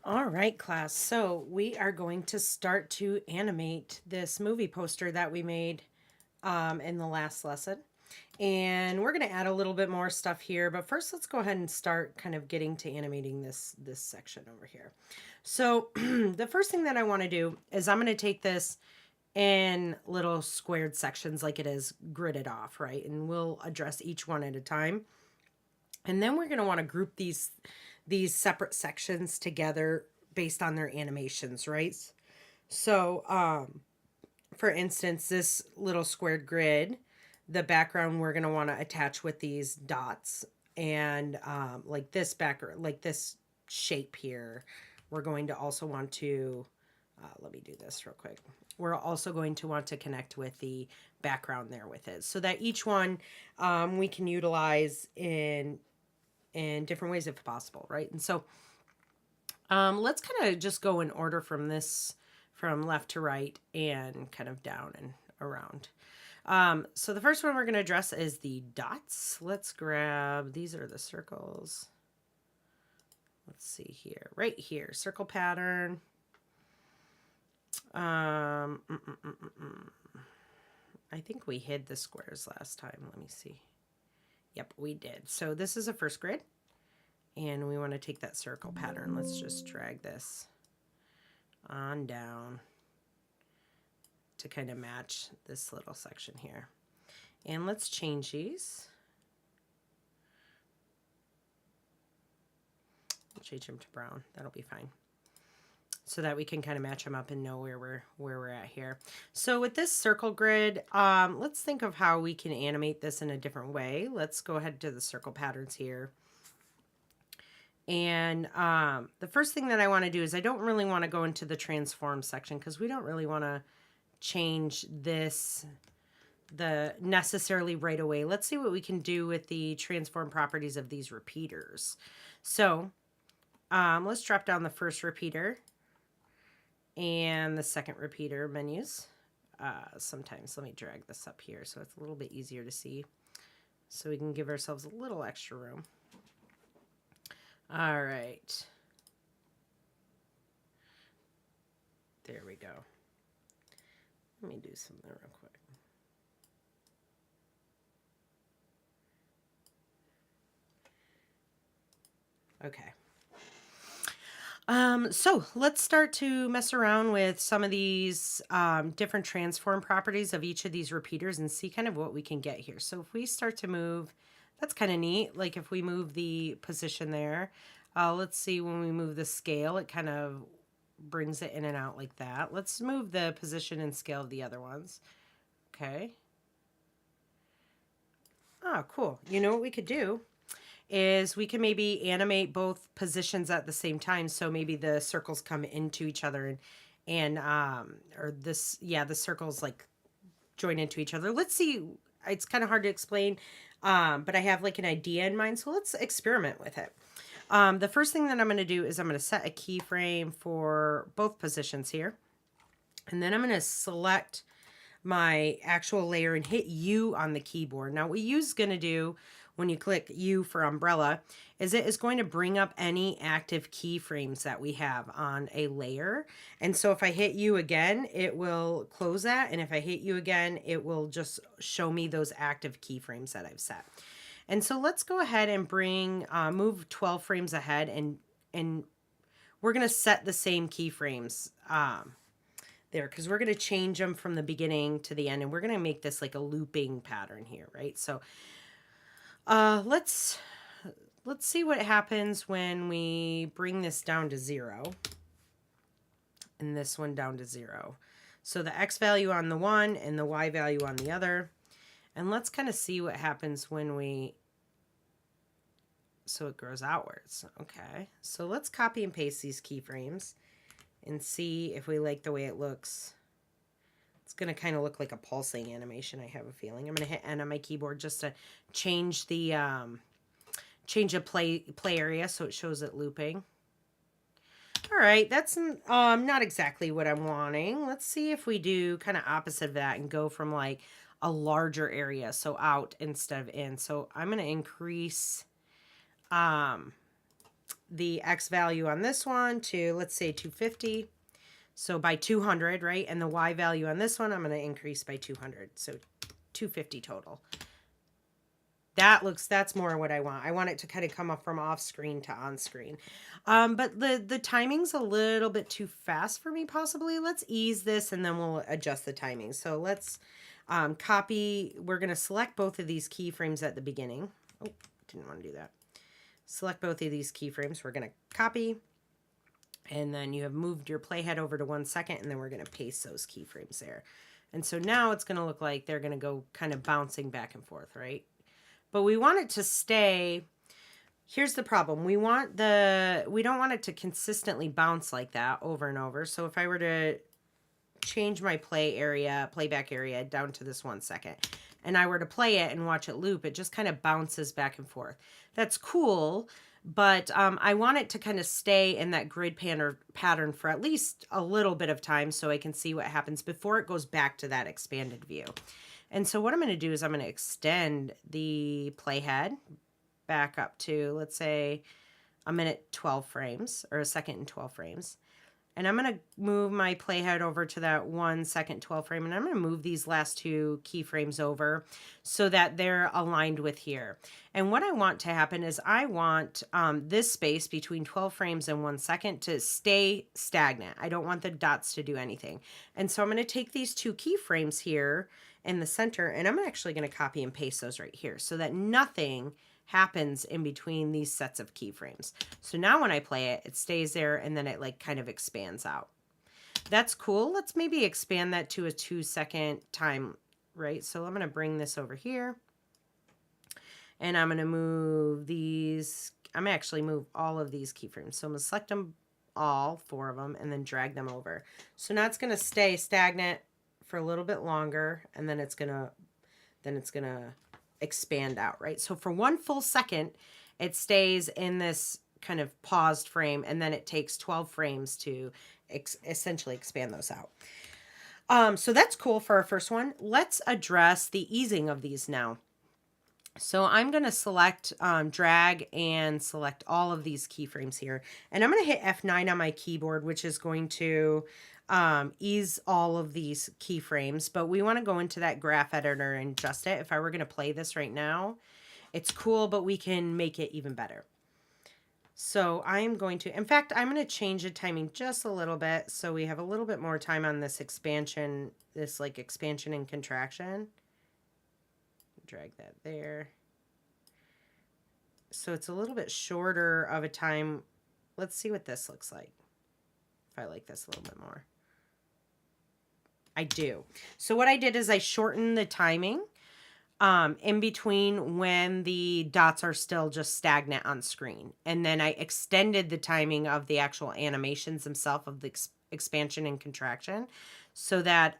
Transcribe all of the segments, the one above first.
All right, class. So we are going to start to animate this movie poster that we made in the last lesson. And we're going to add a little bit more stuff here, but first let's go ahead and start kind of getting to animating this section over here. So the first thing that I want to do is I'm going to take this in little squared sections like it is gridded off, right? And we'll address each one at a time. And then we're going to want to group these separate sections together based on their animations, right? So, for instance, this little squared grid, the background we're going to want to attach with these dots, and like this background, like this shape here, we're going to also want to. Let me do this real quick. We're also going to want to connect with the background there with it, so that each one we can utilize in different ways if possible, right? And so let's kind of just go in order from left to right and kind of down and around. So the first one we're going to address is the dots. Let's grab, these are the circles. Let's see here, right here, circle pattern. I think we hid the squares last time. Let me see. Yep, we did. So this is a first grid. And we want to take that circle pattern. Let's just drag this on down to kind of match this little section here. And let's change these. We'll change them to brown. That'll be fine. So that we can kind of match them up and know where we're at here. So with this circle grid, let's think of how we can animate this in a different way. Let's go ahead to the circle patterns here. And the first thing that I want to do is I don't really want to go into the transform section because we don't really want to change this necessarily right away. Let's see what we can do with the transform properties of these repeaters. So let's drop down the first repeater and the second repeater menus. Sometimes let me drag this up here so it's a little bit easier to see, so we can give ourselves a little extra room. All right. There we go. Let me do something real quick. Okay. So let's start to mess around with some of these different transform properties of each of these repeaters and see kind of what we can get here. So if we start to move, that's kind of neat. Like if we move the position there, let's see, when we move the scale, it kind of brings it in and out like that. Let's move the position and scale of the other ones. Okay. Oh, cool. You know what we could do is we can maybe animate both positions at the same time. So maybe the circles come into each other and or this, yeah, the circles like join into each other. Let's see. It's kind of hard to explain, but I have like an idea in mind. So let's experiment with it. The first thing that I'm going to do is I'm going to set a keyframe for both positions here. And then I'm going to select my actual layer and hit U on the keyboard. Now what U is going to do when you click U for umbrella is it is going to bring up any active keyframes that we have on a layer. And so if I hit U again, it will close that. And if I hit U again, it will just show me those active keyframes that I've set. And so let's go ahead and bring, move 12 frames ahead, and we're going to set the same keyframes there because we're going to change them from the beginning to the end, and we're going to make this like a looping pattern here, right? So let's see what happens when we bring this down to 0 and this one down to 0. So the X value on the one and the Y value on the other. And let's kind of see what happens when we, so it grows outwards. Okay, so let's copy and paste these keyframes and see if we like the way it looks. It's going to kind of look like a pulsing animation, I have a feeling. I'm going to hit N on my keyboard just to change the play area so it shows it looping. All right, that's not exactly what I'm wanting. Let's see if we do kind of opposite of that and go from like a larger area, so out instead of in. So I'm going to increase the X value on this one to, let's say, 250. So by 200, right? And the Y value on this one, I'm going to increase by 200. So 250 total. That's more what I want. I want it to kind of come up from off screen to on screen. But the timing's a little bit too fast for me, possibly. Let's ease this and then we'll adjust the timing. So let's copy. We're going to select both of these keyframes at the beginning. Oh, didn't want to do that. Select both of these keyframes. We're going to copy. And then you have moved your playhead over to 1 second, and then we're going to paste those keyframes there. And so now it's going to look like they're going to go kind of bouncing back and forth, right? But we want it to stay. Here's the problem. We don't want it to consistently bounce like that over and over. So if I were to change my playback area down to this 1 second, and I were to play it and watch it loop, it just kind of bounces back and forth. That's cool, but I want it to kind of stay in that grid pattern for at least a little bit of time so I can see what happens before it goes back to that expanded view. And so what I'm going to do is I'm going to extend the playhead back up to, let's say, a minute 12 frames, or a second and 12 frames. And I'm going to move my playhead over to that 1 second 12 frame. And I'm going to move these last two keyframes over so that they're aligned with here. And what I want to happen is I want this space between 12 frames and 1 second to stay stagnant. I don't want the dots to do anything. And so I'm going to take these two keyframes here in the center, and I'm actually going to copy and paste those right here so that nothing happens in between these sets of keyframes. So now when I play it, it stays there and then it like kind of expands out. That's cool. Let's maybe expand that to a 2 second time, right? So I'm going to bring this over here and I'm going to move these. I'm going to actually move all of these keyframes. So I'm going to select them all, 4 of them, and then drag them over. So now it's going to stay stagnant for a little bit longer, and then it's going to expand out, right? So for 1 full second, it stays in this kind of paused frame, and then it takes 12 frames to essentially expand those out. So that's cool for our first one. Let's address the easing of these now. So I'm going to select, drag and select all of these keyframes here. And I'm going to hit F9 on my keyboard, which is going to ease all of these keyframes. But we want to go into that graph editor and adjust it. If I were going to play this right now, it's cool, but we can make it even better. So I'm going to, in fact, I'm going to change the timing just a little bit so we have a little bit more time on this expansion, this like expansion and contraction. Drag that there. So it's a little bit shorter of a time. Let's see what this looks like. If I like this a little bit more. I do. So what I did is I shortened the timing in between when the dots are still just stagnant on screen. And then I extended the timing of the actual animations themselves of the expansion and contraction so that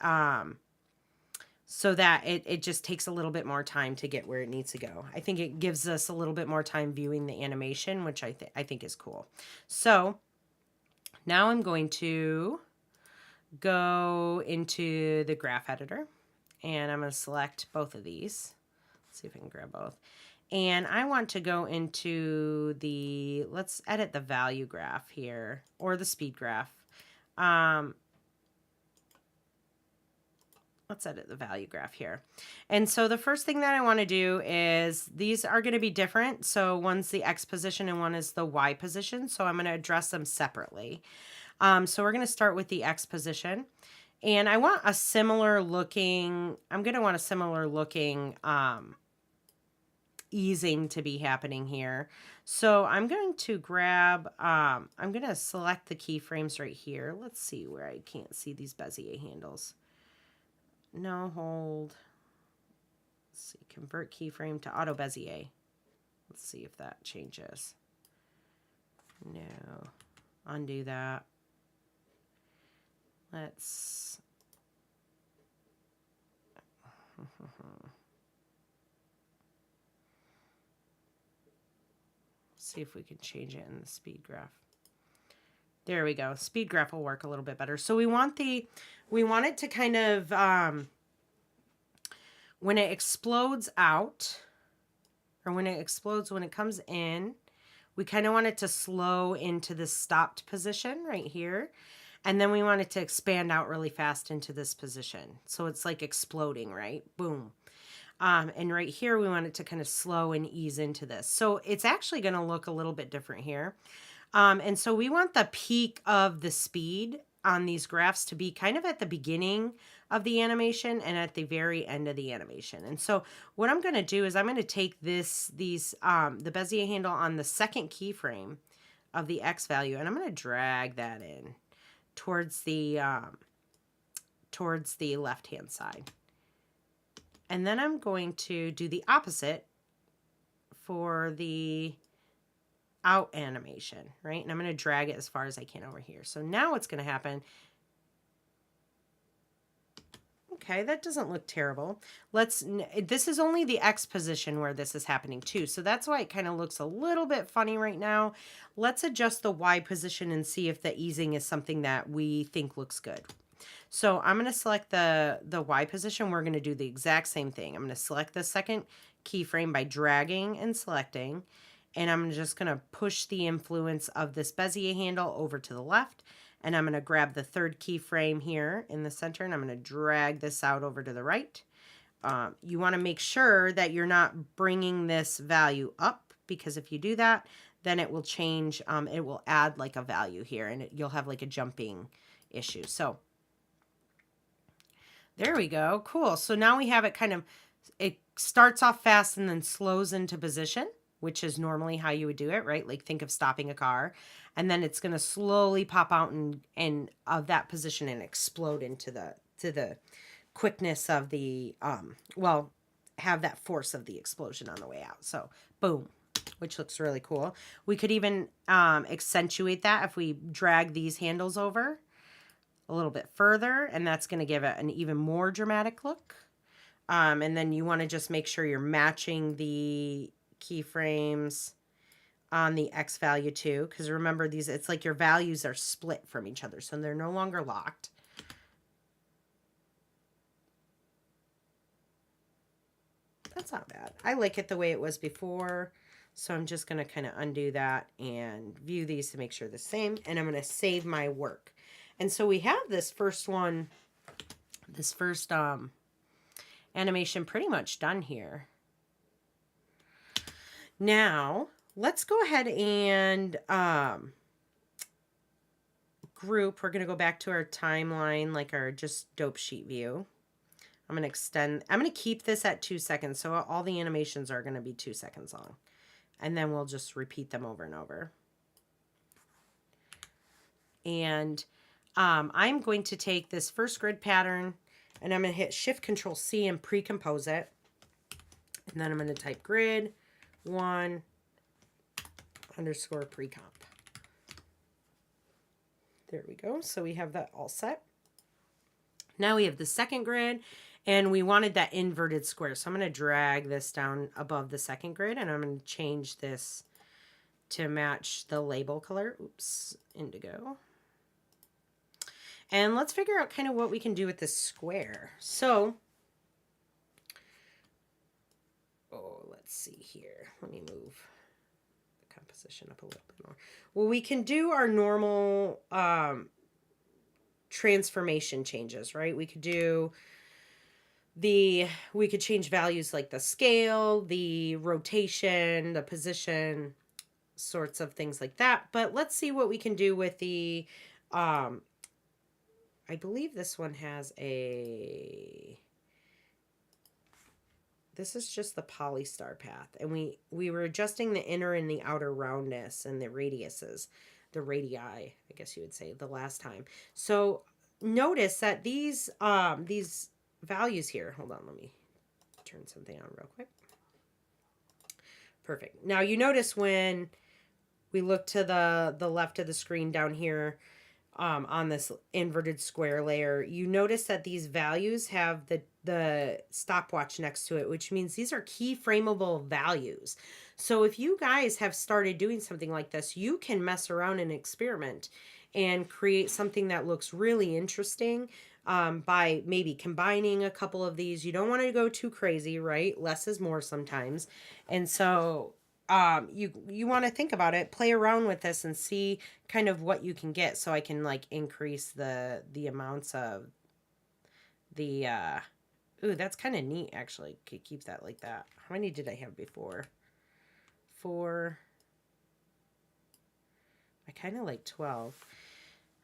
it just takes a little bit more time to get where it needs to go. I think it gives us a little bit more time viewing the animation, which I think is cool. So now I'm going to go into the graph editor, and I'm going to select both of these. Let's see if I can grab both. And I want to go into let's edit the value graph here, or the speed graph. Let's edit the value graph here. And so the first thing that I want to do is these are going to be different. So one's the X position and one is the Y position. So I'm going to address them separately. So we're going to start with the X position. And I want a similar looking, I'm going to want a similar looking easing to be happening here. So I'm going to grab, I'm going to select the keyframes right here. Let's see where I can't see these Bezier handles. No, hold. Let's see, convert keyframe to auto Bezier. Let's see if that changes. No, undo that. Let's see if we can change it in the speed graph. There we go. Speed graph will work a little bit better. So we want it to kind of, when it explodes out, or when it explodes, when it comes in, we kind of want it to slow into this stopped position right here. And then we want it to expand out really fast into this position. So it's like exploding, right? Boom. And right here, we want it to kind of slow and ease into this. So it's actually going to look a little bit different here. And so we want the peak of the speed on these graphs to be kind of at the beginning of the animation and at the very end of the animation. And so what I'm going to do is I'm going to take the Bezier handle on the second keyframe of the X value, and I'm going to drag that in towards the left-hand side. And then I'm going to do the opposite for the out animation, right? And I'm going to drag it as far as I can over here. So now what's going to happen? Okay, that doesn't look terrible. This is only the X position where this is happening too. So that's why it kind of looks a little bit funny right now. Let's adjust the Y position and see if the easing is something that we think looks good. So I'm going to select the Y position. We're going to do the exact same thing. I'm going to select the second keyframe by dragging and selecting. And I'm just going to push the influence of this Bezier handle over to the left. And I'm going to grab the third keyframe here in the center, and I'm going to drag this out over to the right. You want to make sure that you're not bringing this value up, because if you do that, then it will change. It will add like a value here, and you'll have like a jumping issue. So there we go. Cool. So now we have it it starts off fast and then slows into position, which is normally how you would do it, right? Like think of stopping a car, and then it's going to slowly pop out and of that position and explode into the quickness of the have that force of the explosion on the way out. So boom, which looks really cool. We could even accentuate that if we drag these handles over a little bit further, and that's going to give it an even more dramatic look. And then you want to just make sure you're matching the keyframes on the X value too, because remember it's like your values are split from each other, so they're no longer locked. That's not bad. I like it the way it was before, so I'm just going to kind of undo that and view these to make sure they're the same, and I'm going to save my work. And so we have this first animation pretty much done here. Now, let's go ahead and group. We're going to go back to our timeline, like our just dope sheet view. I'm going to keep this at 2 seconds. So all the animations are going to be 2 seconds long. And then we'll just repeat them over and over. And I'm going to take this first grid pattern, and I'm going to hit Shift-Control-C and pre-compose it. And then I'm going to type grid 1 _ pre-comp. There we go. So we have that all set. Now we have the second grid, and we wanted that inverted square. So I'm going to drag this down above the second grid, and I'm going to change this to match the label color. Oops, indigo. And let's figure out kind of what we can do with this square. So, let's see here. Let me move the composition up a little bit more. Well, we can do our normal transformation changes, right? We could change values like the scale, the rotation, the position, sorts of things like that. But let's see what we can do with the I believe this one has this is just the Polystar path. And we were adjusting the inner and the outer roundness and the radiuses, the radii, I guess you would say, the last time. So notice that these values here, hold on, let me turn something on real quick. Perfect. Now you notice when we look to the left of the screen down here, on this inverted square layer, you notice that these values have the stopwatch next to it, which means these are keyframeable values. So if you guys have started doing something like this, you can mess around and experiment and create something that looks really interesting by maybe combining a couple of these. You don't want to go too crazy, right? Less is more sometimes. And so you want to think about it, play around with this and see kind of what you can get, so I can like increase the amounts of the ooh, that's kind of neat actually. Keep that like that. How many did I have before? 4. I kind of like 12.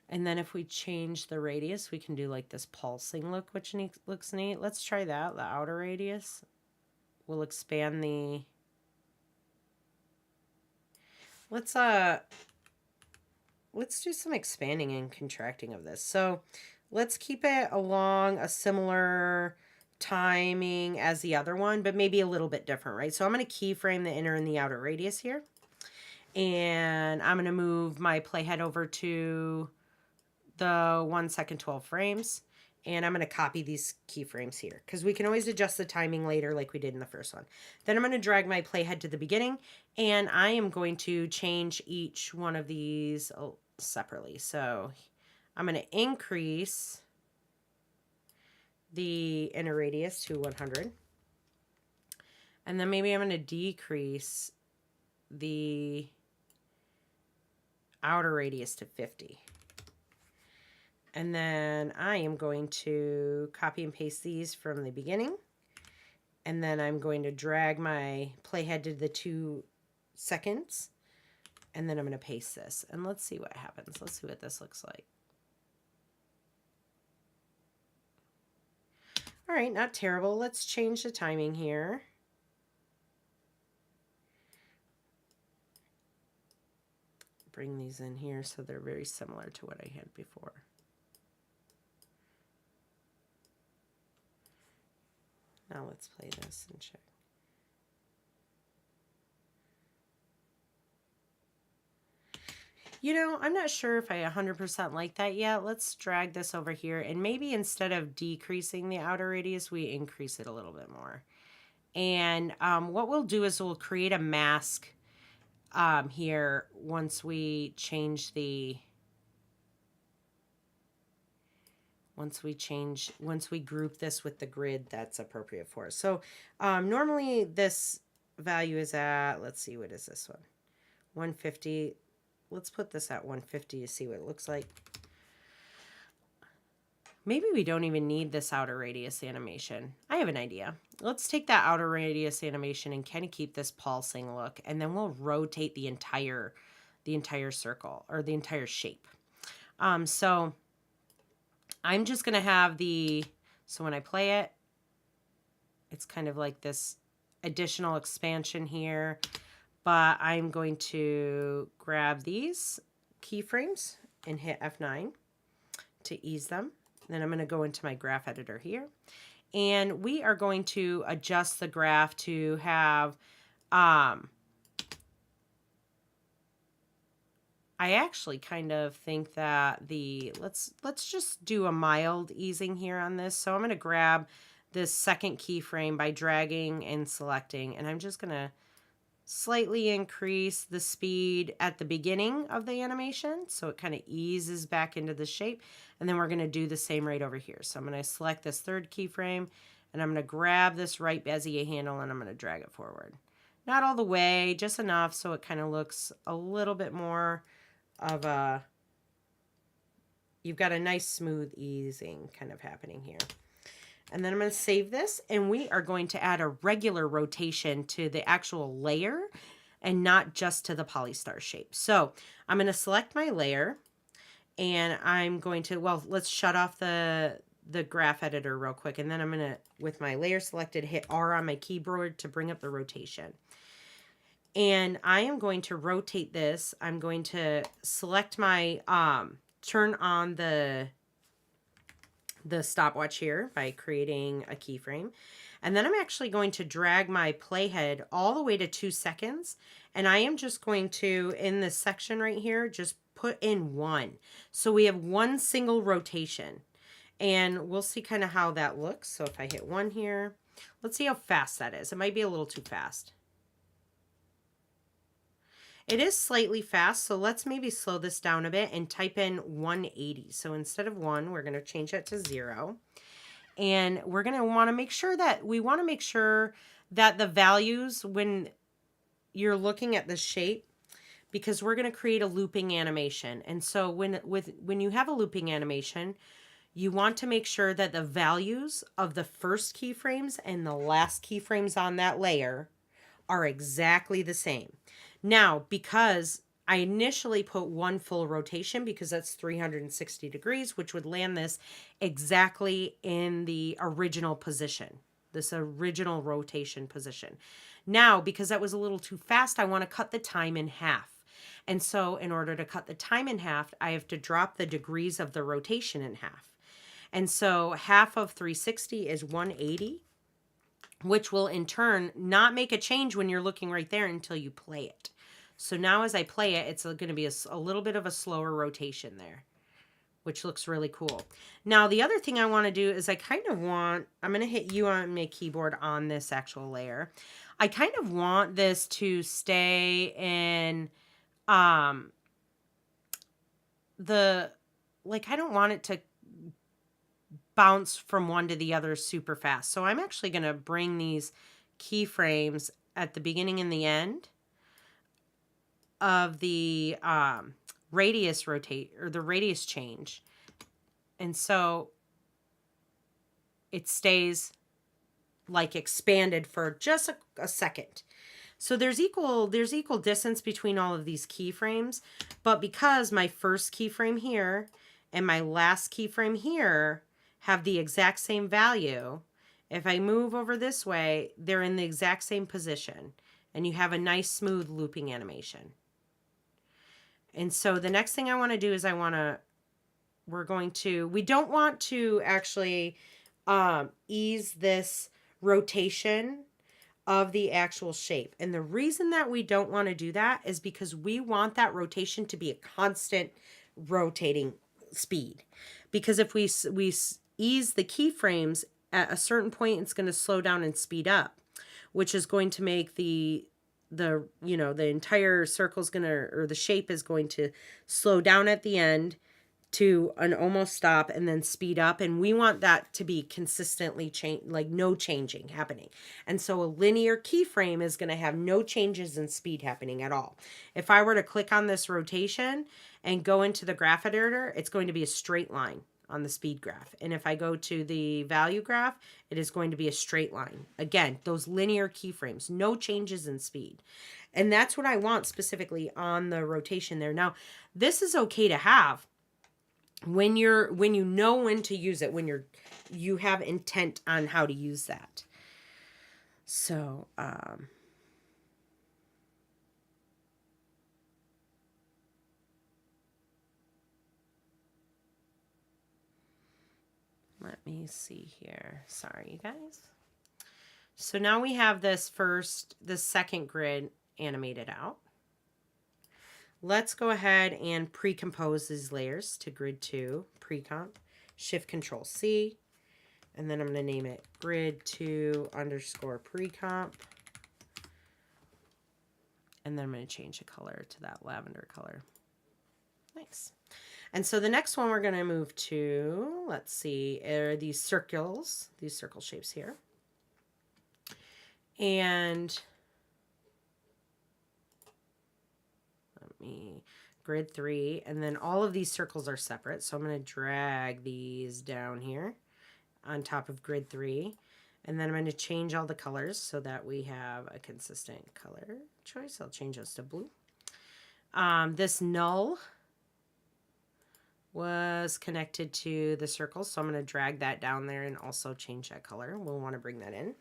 And then if we change the radius, we can do like this pulsing look, which looks neat. Let's try that. The outer radius. We'll expand the... Let's do some expanding and contracting of this. So let's keep it along a similar timing as the other one, but maybe a little bit different, right? So I'm going to keyframe the inner and the outer radius here. And I'm going to move my playhead over to the 1 second, 12 frames. And I'm going to copy these keyframes here because we can always adjust the timing later like we did in the first one. Then I'm going to drag my playhead to the beginning, and I am going to change each one of these separately. So I'm going to increase the inner radius to 100. And then maybe I'm going to decrease the outer radius to 50. And then I am going to copy and paste these from the beginning. And then I'm going to drag my playhead to the 2 seconds. And then I'm going to paste this. And let's see what happens. Let's see what this looks like. All right, not terrible. Let's change the timing here. Bring these in here so they're very similar to what I had before. Now let's play this and check. You know, I'm not sure if I 100% like that yet. Let's drag this over here, and maybe instead of decreasing the outer radius, we increase it a little bit more. And what we'll do is we'll create a mask here once we change the... Once we group this with the grid that's appropriate for us. So normally this value is at, let's see, what is this one? 150. Let's put this at 150 to see what it looks like. Maybe we don't even need this outer radius animation. I have an idea. Let's take that outer radius animation and kind of keep this pulsing look, and then we'll rotate the entire circle, or the entire shape. So I'm just going to have so when I play it, it's kind of like this additional expansion here, but I'm going to grab these keyframes and hit F9 to ease them. Then I'm going to go into my graph editor here, and we are going to adjust the graph to have, I actually kind of think that let's just do a mild easing here on this. So I'm going to grab this second keyframe by dragging and selecting, and I'm just going to slightly increase the speed at the beginning of the animation so it kind of eases back into the shape. And then we're going to do the same right over here. So I'm going to select this third keyframe, and I'm going to grab this right Bezier handle, and I'm going to drag it forward. Not all the way, just enough so it kind of looks a little bit more of a, you've got a nice smooth easing kind of happening here. And then I'm going to save this, and we are going to add a regular rotation to the actual layer and not just to the Polystar shape. So I'm going to select my layer, and I'm going to, well, let's shut off the graph editor real quick. And then I'm going to, with my layer selected, hit R on my keyboard to bring up the rotation. And I am going to rotate this. I'm going to select my, turn on the stopwatch here by creating a keyframe. And then I'm actually going to drag my playhead all the way to 2 seconds. And I am just going to, in this section right here, just put in 1. So we have 1 single rotation. And we'll see kind of how that looks. So if I hit 1 here, let's see how fast that is. It might be a little too fast. It is slightly fast, so let's maybe slow this down a bit and type in 180. So instead of 1, we're going to change that to 0. And we're going to want to make sure that the values, when you're looking at the shape because we're going to create a looping animation. And so when you have a looping animation, you want to make sure that the values of the first keyframes and the last keyframes on that layer are exactly the same. Now, because I initially put one full rotation because that's 360 degrees, which would land this exactly in the original position, this original rotation position. Now, because that was a little too fast, I want to cut the time in half. And so in order to cut the time in half, I have to drop the degrees of the rotation in half. And so half of 360 is 180, which will in turn not make a change when you're looking right there until you play it. So now as I play it, it's going to be a little bit of a slower rotation there, which looks really cool. Now, the other thing I want to do is I'm going to hit U on my keyboard on this actual layer. I kind of want this to stay in I don't want it to bounce from one to the other super fast. So I'm actually going to bring these keyframes at the beginning and the end of the radius rotate or the radius change. And so it stays like expanded for just a second. So there's equal distance between all of these keyframes, but because my first keyframe here and my last keyframe here have the exact same value, if I move over this way, they're in the exact same position, and you have a nice smooth looping animation. And so the next thing I want to do is we don't want to actually ease this rotation of the actual shape. And the reason that we don't want to do that is because we want that rotation to be a constant rotating speed. Because if we ease the keyframes at a certain point, it's going to slow down and speed up, which is going to make the entire circle's going to, or the shape is going to slow down at the end to an almost stop and then speed up. And we want that to be consistently no changing happening. And so a linear keyframe is going to have no changes in speed happening at all. If I were to click on this rotation and go into the graph editor, it's going to be a straight line on the speed graph. And if I go to the value graph, it is going to be a straight line. Again, those linear keyframes, no changes in speed. And that's what I want specifically on the rotation there. Now, this is okay to have when you know when to use it, when you have intent on how to use that. So let me see here. Sorry, you guys. So now we have the second grid animated out. Let's go ahead and pre-compose these layers to grid 2, pre-comp, Shift Control C, and then I'm going to name it grid 2 underscore pre-comp. And then I'm going to change the color to that lavender color. Nice. And so the next one we're going to move to, let's see, are these circle shapes here. And grid 3, and then all of these circles are separate, so I'm going to drag these down here on top of grid 3, and then I'm going to change all the colors so that we have a consistent color choice. I'll change those to blue. This null was connected to the circle, so I'm going to drag that down there and also change that color. We'll want to bring that in.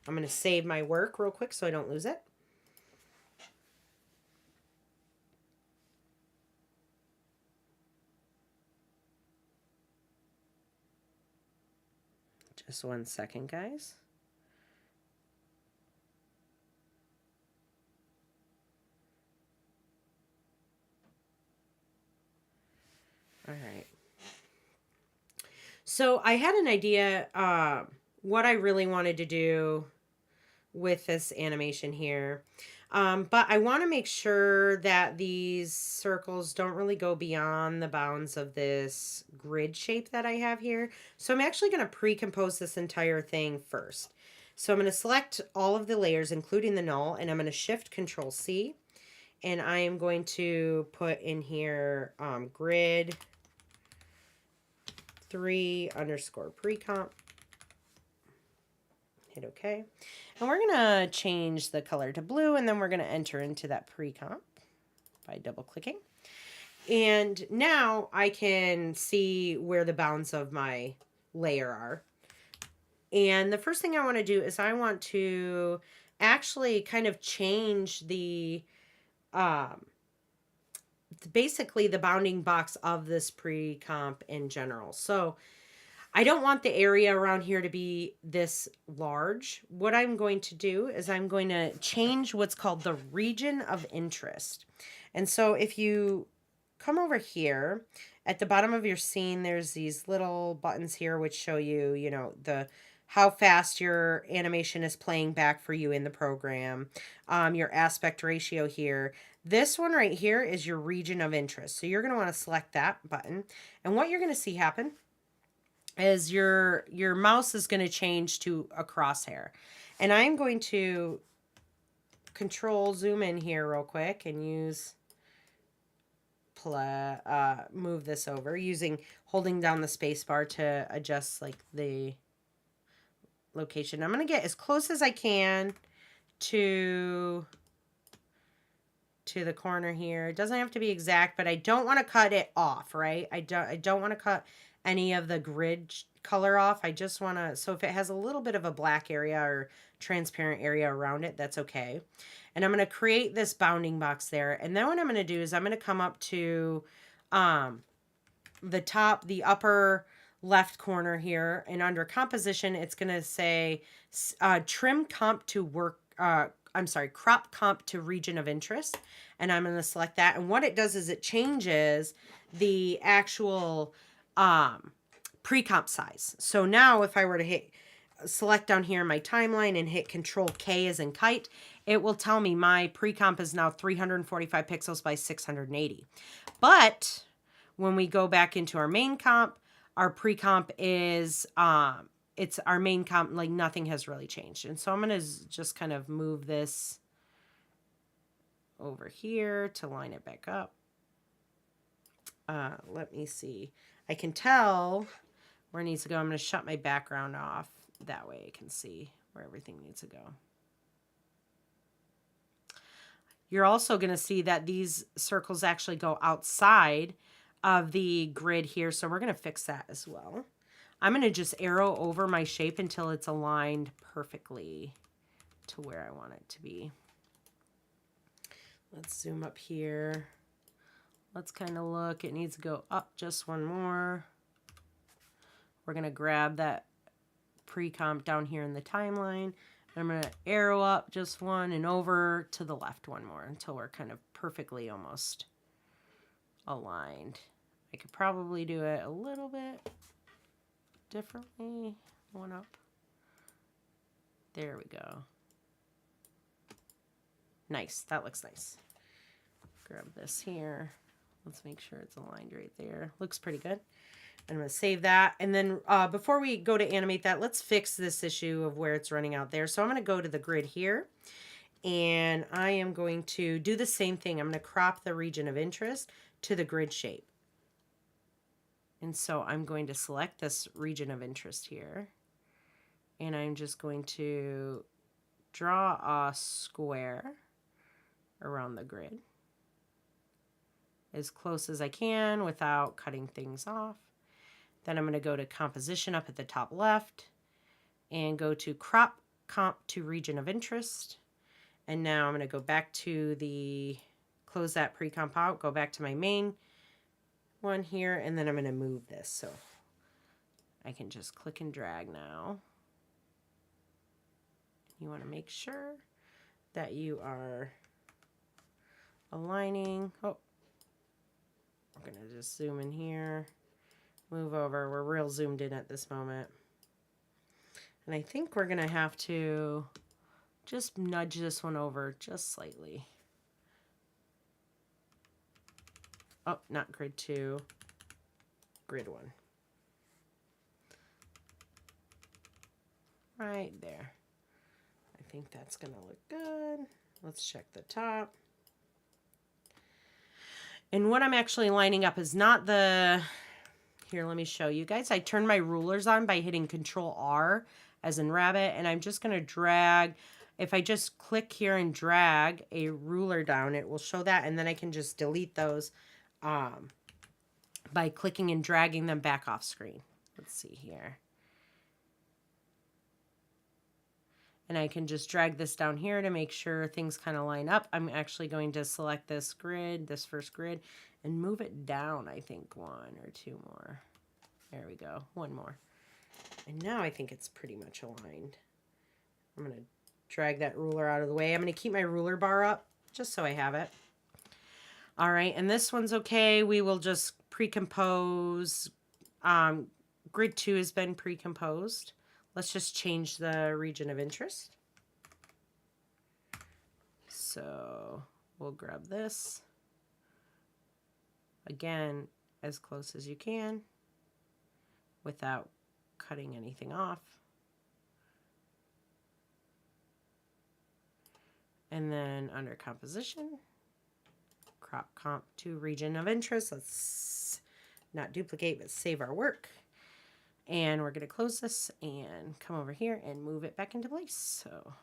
I'm going to save my work real quick so I don't lose it. Just 1 second, guys. All right. So I had an idea what I really wanted to do with this animation here. But I want to make sure that these circles don't really go beyond the bounds of this grid shape that I have here. So I'm actually going to pre-compose this entire thing first. So I'm going to select all of the layers, including the null, and I'm going to Shift Control C. And I am going to put in here grid 3 underscore pre-comp. Hit OK. And we're going to change the color to blue, and then we're going to enter into that pre-comp by double clicking. And now I can see where the bounds of my layer are. And the first thing I want to do is I want to actually kind of change the basically the bounding box of this pre-comp in general. So I don't want the area around here to be this large. What I'm going to do is I'm going to change what's called the region of interest. And so if you come over here at the bottom of your scene, there's these little buttons here which show you, you know, the how fast your animation is playing back for you in the program, your aspect ratio here. This one right here is your region of interest. So you're going to want to select that button. And what you're going to see happen is your mouse is going to change to a crosshair. And I'm going to control zoom in here real quick and use move this over using holding down the space bar to adjust like the location. I'm going to get as close as I can to the corner here. It doesn't have to be exact, but I don't want to cut it off, right? I don't want to cut any of the grid color off. I just want to, so if it has a little bit of a black area or transparent area around it, that's okay. And I'm going to create this bounding box there. And then what I'm going to do is I'm going to come up to the upper left corner here, and under composition, it's going to say trim comp to work, crop comp to region of interest. And I'm going to select that. And what it does is it changes the actual pre-comp size. So now if I were to select down here in my timeline and hit Control K as in kite, it will tell me my pre-comp is now 345 pixels by 680. But when we go back into our main comp, our pre-comp is, it's our main comp, like nothing has really changed. And so I'm going to just kind of move this over here to line it back up. Let me see. I can tell where it needs to go. I'm going to shut my background off. That way I can see where everything needs to go. You're also going to see that these circles actually go outside of the grid here. So we're going to fix that as well. I'm going to just arrow over my shape until it's aligned perfectly to where I want it to be. Let's zoom up here. Let's kind of look. It needs to go up just one more. We're going to grab that pre-comp down here in the timeline. I'm going to arrow up just one and over to the left one more until we're kind of perfectly almost aligned. I could probably do it a little bit differently. One up. There we go. Nice. That looks nice. Grab this here. Let's make sure it's aligned right there. Looks pretty good. I'm going to save that. And then before we go to animate that, let's fix this issue of where it's running out there. So I'm going to go to the grid here. And I am going to do the same thing. I'm going to crop the region of interest to the grid shape. And so I'm going to select this region of interest here. And I'm just going to draw a square around the grid as close as I can without cutting things off. Then I'm going to go to composition up at the top left and go to crop comp to region of interest. And now I'm going to go back to close that pre-comp out, go back to my main one here, and then I'm going to move this. So I can just click and drag now. You want to make sure that you are aligning. Oh, we're going to just zoom in here, move over. We're real zoomed in at this moment. And I think we're going to have to just nudge this one over just slightly. Oh, not grid 2, grid 1. Right there. think that's going to look good. Let's check the top. And what I'm actually lining up is not the... Here, let me show you guys. I turned my rulers on by hitting Control R as in rabbit, and I'm just going to drag. If I just click here and drag a ruler down, it will show that, and then I can just delete those by clicking and dragging them back off screen. Let's see here. And I can just drag this down here to make sure things kind of line up. I'm actually going to select this grid, this first grid, and move it down, I think, 1 or 2 more. There we go, 1 more. And now I think it's pretty much aligned. I'm going to drag that ruler out of the way. I'm going to keep my ruler bar up just so I have it. All right, and this one's okay. We will just pre-compose. Grid 2 has been pre-composed. Let's just change the region of interest. So we'll grab this. Again, as close as you can without cutting anything off. And then under composition, crop comp to region of interest. Let's not duplicate, but save our work. And we're going to close this and come over here and move it back into place. So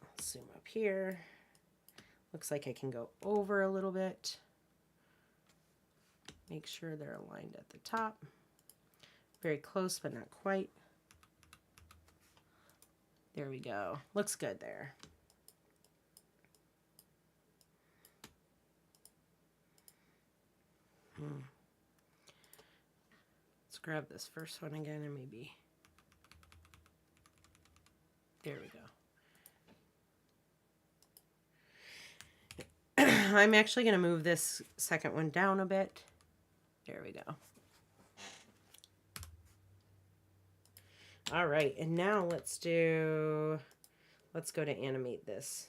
I'll zoom up here. Looks like I can go over a little bit. Make sure they're aligned at the top. Very close, but not quite. There we go. Looks good there. Let's grab this first one again and maybe... There we go. I'm actually going to move this second one down a bit. There we go. All right, and now let's go to animate this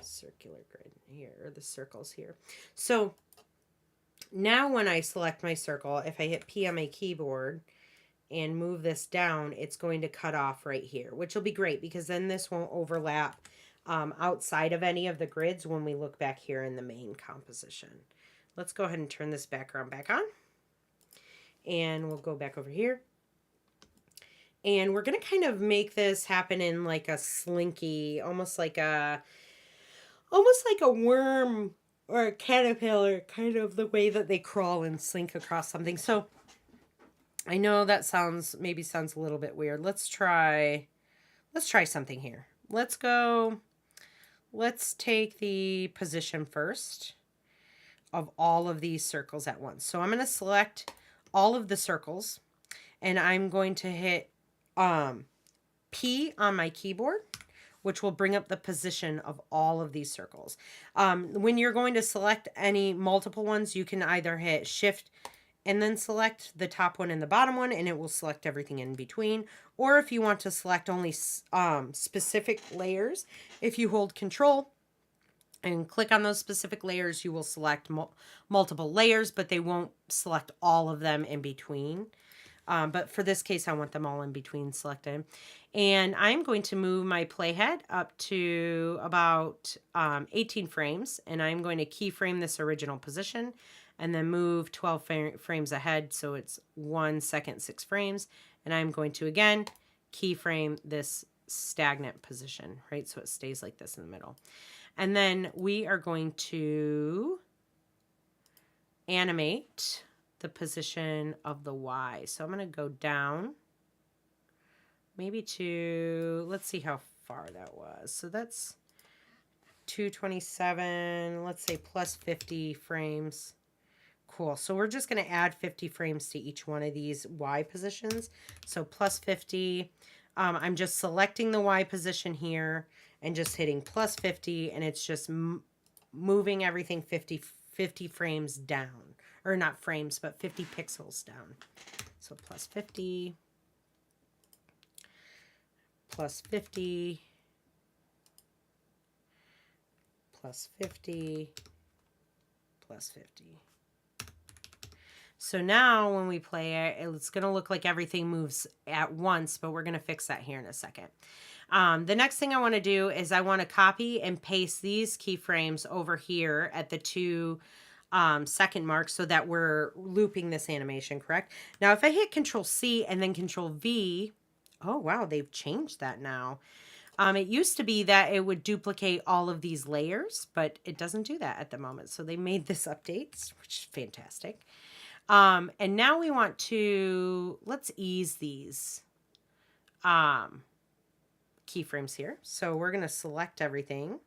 circular grid here, or the circles here. So now when I select my circle, if I hit P on my keyboard and move this down, it's going to cut off right here, which will be great because then this won't overlap outside of any of the grids when we look back here in the main composition. Let's go ahead and turn this background back on. And we'll go back over here. And we're going to kind of make this happen in like a slinky, almost like a worm or a caterpillar, kind of the way that they crawl and slink across something. So I know that maybe sounds a little bit weird. Let's try something here. Let's take the position first of all of these circles at once. So I'm going to select all of the circles and I'm going to hit P on my keyboard, which will bring up the position of all of these circles. When you're going to select any multiple ones, you can either hit Shift and then select the top one and the bottom one, and it will select everything in between. Or if you want to select only specific layers, if you hold Control and click on those specific layers, you will select multiple layers, but they won't select all of them in between. But for this case, I want them all in between selected. And I'm going to move my playhead up to about 18 frames. And I'm going to keyframe this original position and then move 12 frames ahead. So it's 1 second, 6 frames. And I'm going to, again, keyframe this stagnant position, right? So it stays like this in the middle. And then we are going to animate the position of the Y. So I'm going to go down maybe to, let's see how far that was. So that's 227, let's say plus 50 frames. Cool. So we're just going to add 50 frames to each one of these Y positions. So plus 50. I'm just selecting the Y position here and just hitting plus 50, and it's just moving everything 50 frames down. Or not frames, but 50 pixels down. So plus 50, plus 50, plus 50, plus 50. So now when we play it, it's going to look like everything moves at once, but we're going to fix that here in a second. The next thing I want to do is I want to copy and paste these keyframes over here at the 2 second mark so that we're looping this animation, correct? Now, if I hit Control C and then Control V, oh, wow, they've changed that now. It used to be that it would duplicate all of these layers, but it doesn't do that at the moment. So they made this update, which is fantastic. And now we want to, let's ease these keyframes here. So we're going to select everything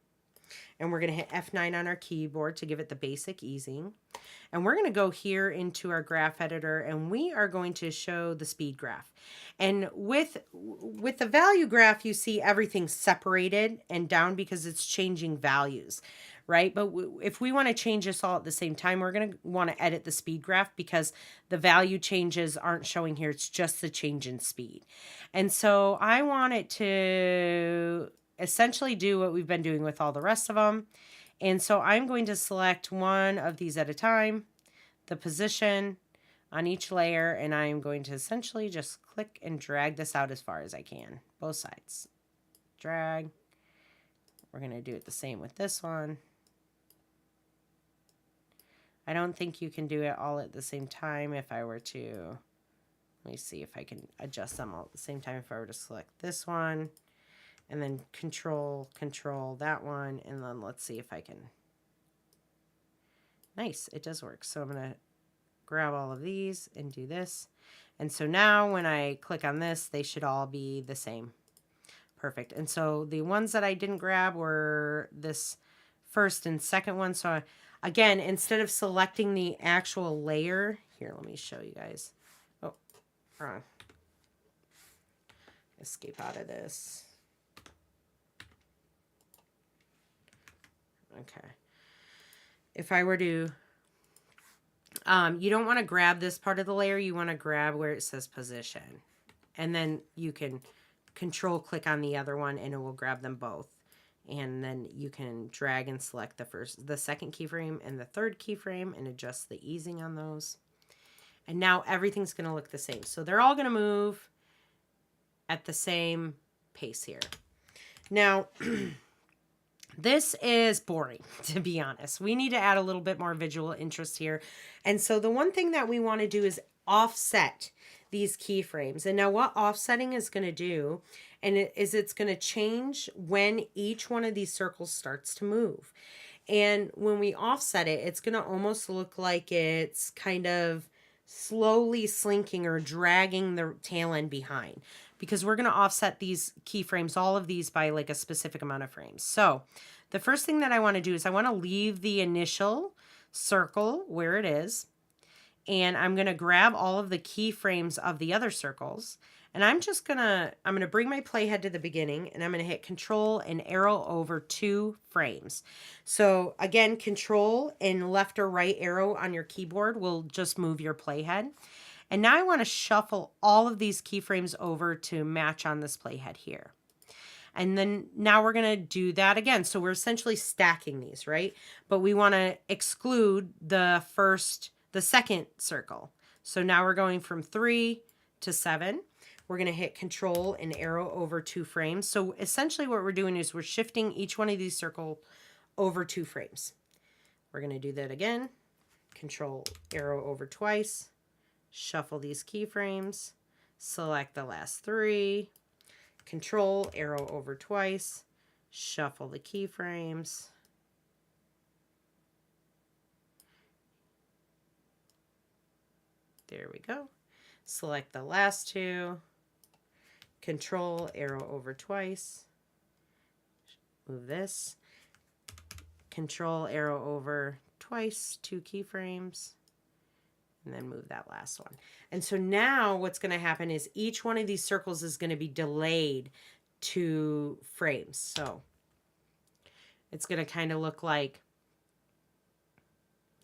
and we're going to hit F9 on our keyboard to give it the basic easing. And we're going to go here into our graph editor and we are going to show the speed graph. And with the value graph, you see everything separated and down because it's changing values, right? But if we want to change this all at the same time, we're going to want to edit the speed graph because the value changes aren't showing here. It's just the change in speed. And so I want it to essentially do what we've been doing with all the rest of them. And so I'm going to select one of these at a time, the position on each layer, and I'm going to essentially just click and drag this out as far as I can, both sides. Drag. We're going to do it the same with this one. I don't think you can do it all at the same time if I were to, let me see if I can adjust them all at the same time. If I were to select this one and then control that one, and then let's see if I can, nice, it does work. So I'm going to grab all of these and do this. And so now when I click on this, they should all be the same. Perfect. And so the ones that I didn't grab were this first and second one. So again, instead of selecting the actual layer, here, let me show you guys. Oh, wrong. Escape out of this. Okay. If I were to, you don't want to grab this part of the layer. You want to grab where it says position. And then you can control click on the other one and it will grab them both. And then you can drag and select the second keyframe and the third keyframe and adjust the easing on those. And now everything's going to look the same. So they're all going to move at the same pace here. Now, this is boring, to be honest. We need to add a little bit more visual interest here. And so the one thing that we want to do is offset these keyframes. And now what offsetting is going to do it's going to change when each one of these circles starts to move. And when we offset it, it's going to almost look like it's kind of slowly slinking or dragging the tail end behind, because we're going to offset these keyframes, all of these, by like a specific amount of frames. So the first thing that I want to do is I want to leave the initial circle where it is. And I'm going to grab all of the keyframes of the other circles. And I'm going to bring my playhead to the beginning and I'm going to hit Control and arrow over 2 frames. So again, Control and left or right arrow on your keyboard will just move your playhead. And now I want to shuffle all of these keyframes over to match on this playhead here. And then now we're going to do that again. So we're essentially stacking these, right? But we want to exclude the second circle. So now we're going from 3 to 7. We're going to hit Control and arrow over 2 frames. So essentially what we're doing is we're shifting each one of these circles over 2 frames. We're going to do that again. Control arrow over twice. Shuffle these keyframes. Select the last 3. Control arrow over twice. Shuffle the keyframes. There we go. Select the last 2. Control arrow over twice. Move this. Control arrow over twice, 2 keyframes. And then move that last one. And so now what's going to happen is each one of these circles is going to be delayed 2 frames. So it's going to kind of look like,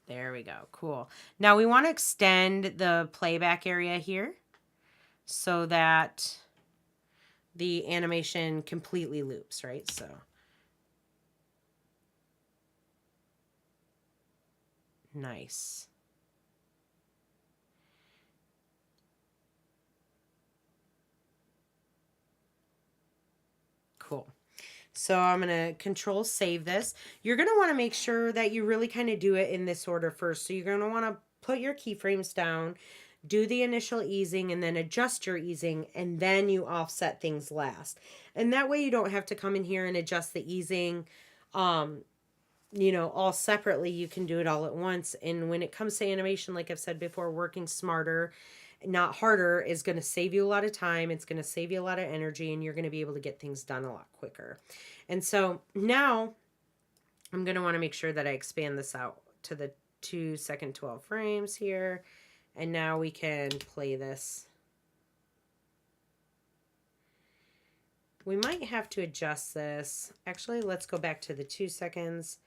there we go. Cool. Now we want to extend the playback area here so that the animation completely loops, right? So nice. Cool. So I'm going to control save this. You're going to want to make sure that you really kind of do it in this order first. So you're going to want to put your keyframes down, do the initial easing, and then adjust your easing, and then you offset things last. And that way you don't have to come in here and adjust the easing, you know, all separately. You can do it all at once. And when it comes to animation, like I've said before, working smarter, not harder, is going to save you a lot of time. It's going to save you a lot of energy, and you're going to be able to get things done a lot quicker. And so now I'm going to want to make sure that I expand this out to the 2-second 12 frames here. And now we can play this. We might have to adjust this. Actually, let's go back to the 2 seconds.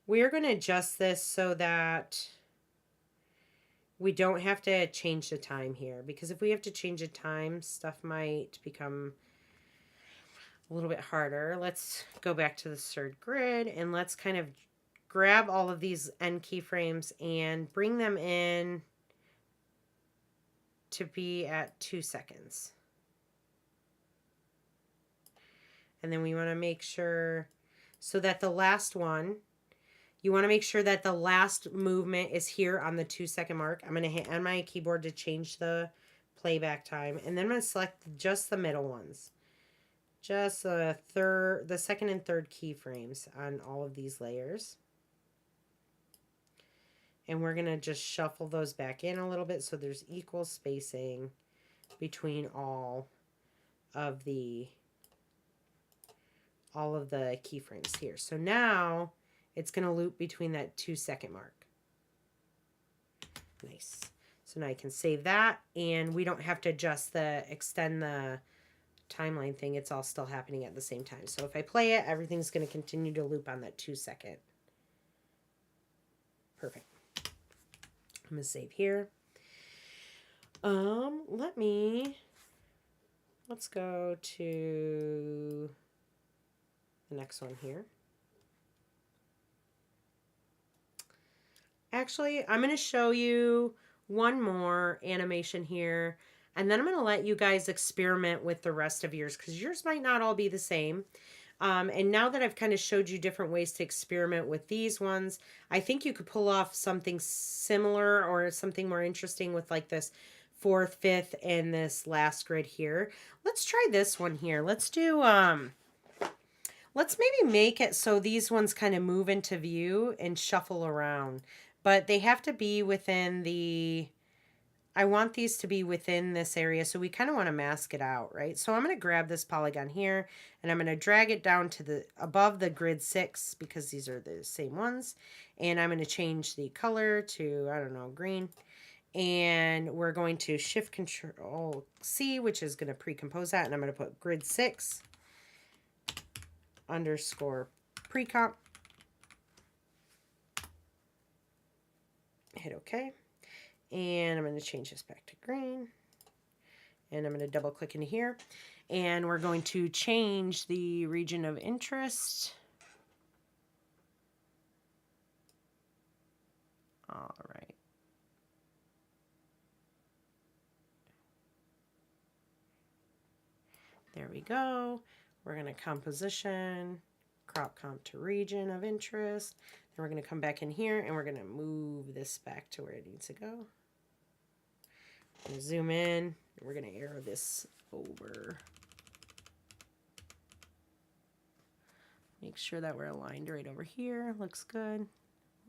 We're going to adjust this so that we don't have to change the time here, because if we have to change the time, stuff might become a little bit harder. Let's go back to the third grid and let's kind of grab all of these end keyframes and bring them in to be at 2 seconds. And then we want to make sure so that the last one, you want to make sure that the last movement is here on the 2 second mark. I'm going to hit on my keyboard to change the playback time. And then I'm going to select just the middle ones. Just the second and third keyframes on all of these layers. And we're going to just shuffle those back in a little bit so there's equal spacing between all of the keyframes here. So now it's going to loop between that 2 second mark. Nice. So now I can save that, and we don't have to extend the timeline thing. It's all still happening at the same time. So if I play it, everything's going to continue to loop on that 2 second. Perfect. I'm going to save here. Let's go to the next one here. Actually, I'm going to show you one more animation here, and then I'm going to let you guys experiment with the rest of yours, because yours might not all be the same. And now that I've kind of showed you different ways to experiment with these ones, I think you could pull off something similar or something more interesting with like this 4th, 5th, and this last grid here. Let's try this one here. Let's do, let's maybe make it so these ones kind of move into view and shuffle around. But they have to be within I want these to be within this area, so we kind of want to mask it out, right? So I'm going to grab this polygon here, and I'm going to drag it down to above the grid 6, because these are the same ones. And I'm going to change the color to, I don't know, green. And we're going to Shift Control C, which is going to pre-compose that, and I'm going to put grid 6 underscore pre-comp. Hit OK. And I'm going to change this back to green. And I'm going to double click into here. And we're going to change the region of interest. All right. There we go. We're going to composition, crop comp to region of interest. Then we're going to come back in here and we're going to move this back to where it needs to go. I'm going to zoom in and we're going to arrow this over. Make sure that we're aligned right over here. Looks good.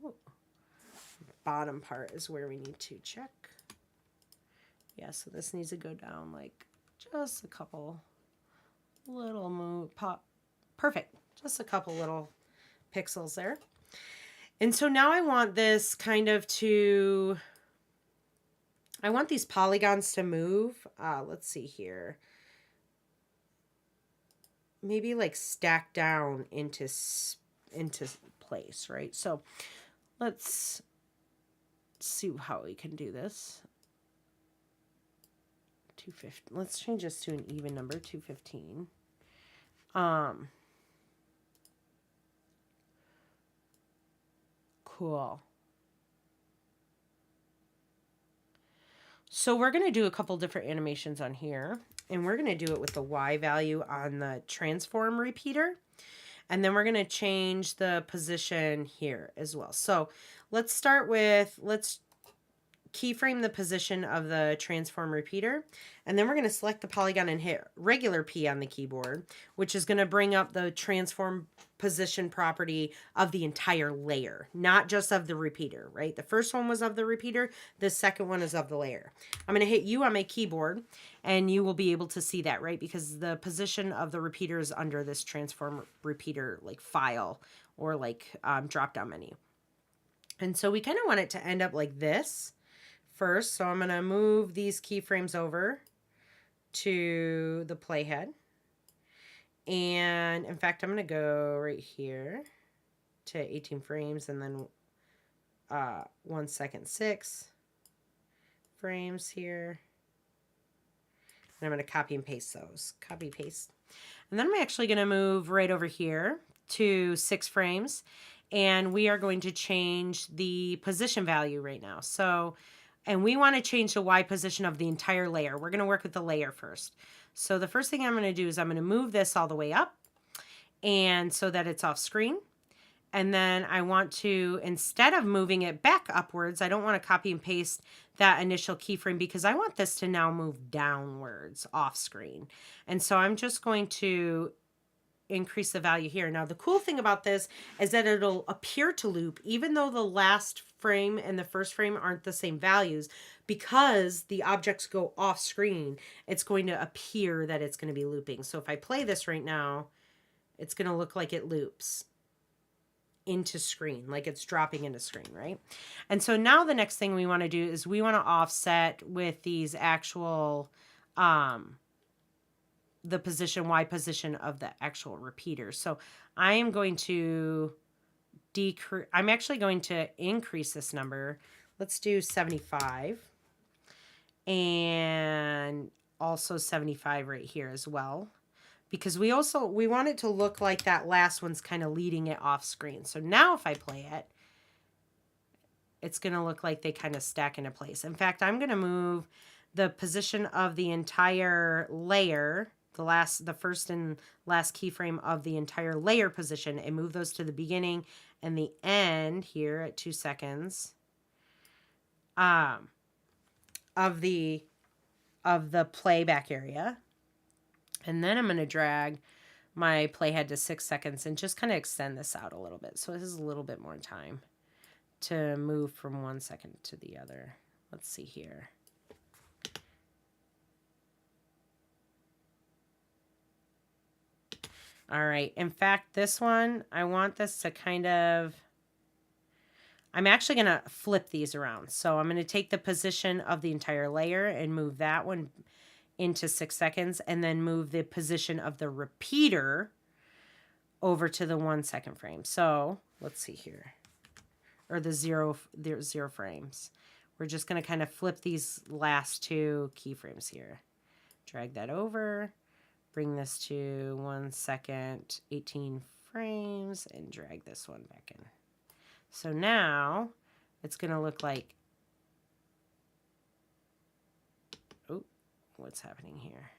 Ooh. Bottom part is where we need to check. Yeah, so this needs to go down like just a couple little move pop. Perfect. Just a couple little pixels there. And so now I want this kind of I want these polygons to move. Let's see here. Maybe like stack down into place, right? So let's see how we can do this. 250. Let's change this to an even number, 215. Cool. So we're going to do a couple different animations on here. And we're going to do it with the Y value on the transform repeater. And then we're going to change the position here as well. So let's start with, let's keyframe the position of the transform repeater. And then we're going to select the polygon and hit regular P on the keyboard, which is going to bring up the transform position property of the entire layer, not just of the repeater, right? The first one was of the repeater. The second one is of the layer. I'm going to hit U on my keyboard and you will be able to see that, right? Because the position of the repeater is under this transform repeater like file or like drop down menu. And so we kind of want it to end up like this first. So I'm going to move these keyframes over to the playhead. And in fact, I'm going to go right here to 18 frames and then 1 second, 6 frames here. And I'm going to copy and paste those. Copy, paste. And then I'm actually going to move right over here to 6 frames. And we are going to change the position value right now. So, and we want to change the Y position of the entire layer. We're going to work with the layer first. So the first thing I'm going to do is I'm going to move this all the way up and so that it's off screen. And then I want to, instead of moving it back upwards, I don't want to copy and paste that initial keyframe because I want this to now move downwards off screen. And so I'm just going to increase the value here. Now, the cool thing about this is that it'll appear to loop even though the last frame and the first frame aren't the same values. Because the objects go off screen, it's going to appear that it's going to be looping. So if I play this right now, it's going to look like it loops into screen, like it's dropping into screen, right? And so now the next thing we want to do is we want to offset with these actual the position, Y position of the actual repeater. So I am going to decrease, I'm actually going to increase this number. Let's do 75 and also 75 right here as well. Because we want it to look like that last one's kind of leading it off screen. So now if I play it, it's going to look like they kind of stack into place. In fact, I'm going to move the position of the entire layer, the first and last keyframe of the entire layer position, and move those to the beginning and the end here at 2 seconds of the playback area. And then I'm going to drag my playhead to 6 seconds and just kind of extend this out a little bit. So this is a little bit more time to move from 1 second to the other. Let's see here. All right. In fact, this one, I want this to kind of, I'm actually going to flip these around. So I'm going to take the position of the entire layer and move that one into 6 seconds and then move the position of the repeater over to the 1 second frame. So let's see here, or the zero frames. We're just going to kind of flip these last 2 keyframes here. Drag that over, bring this to 1 second, 18 frames, and drag this one back in. So now it's going to look like, oh, what's happening here?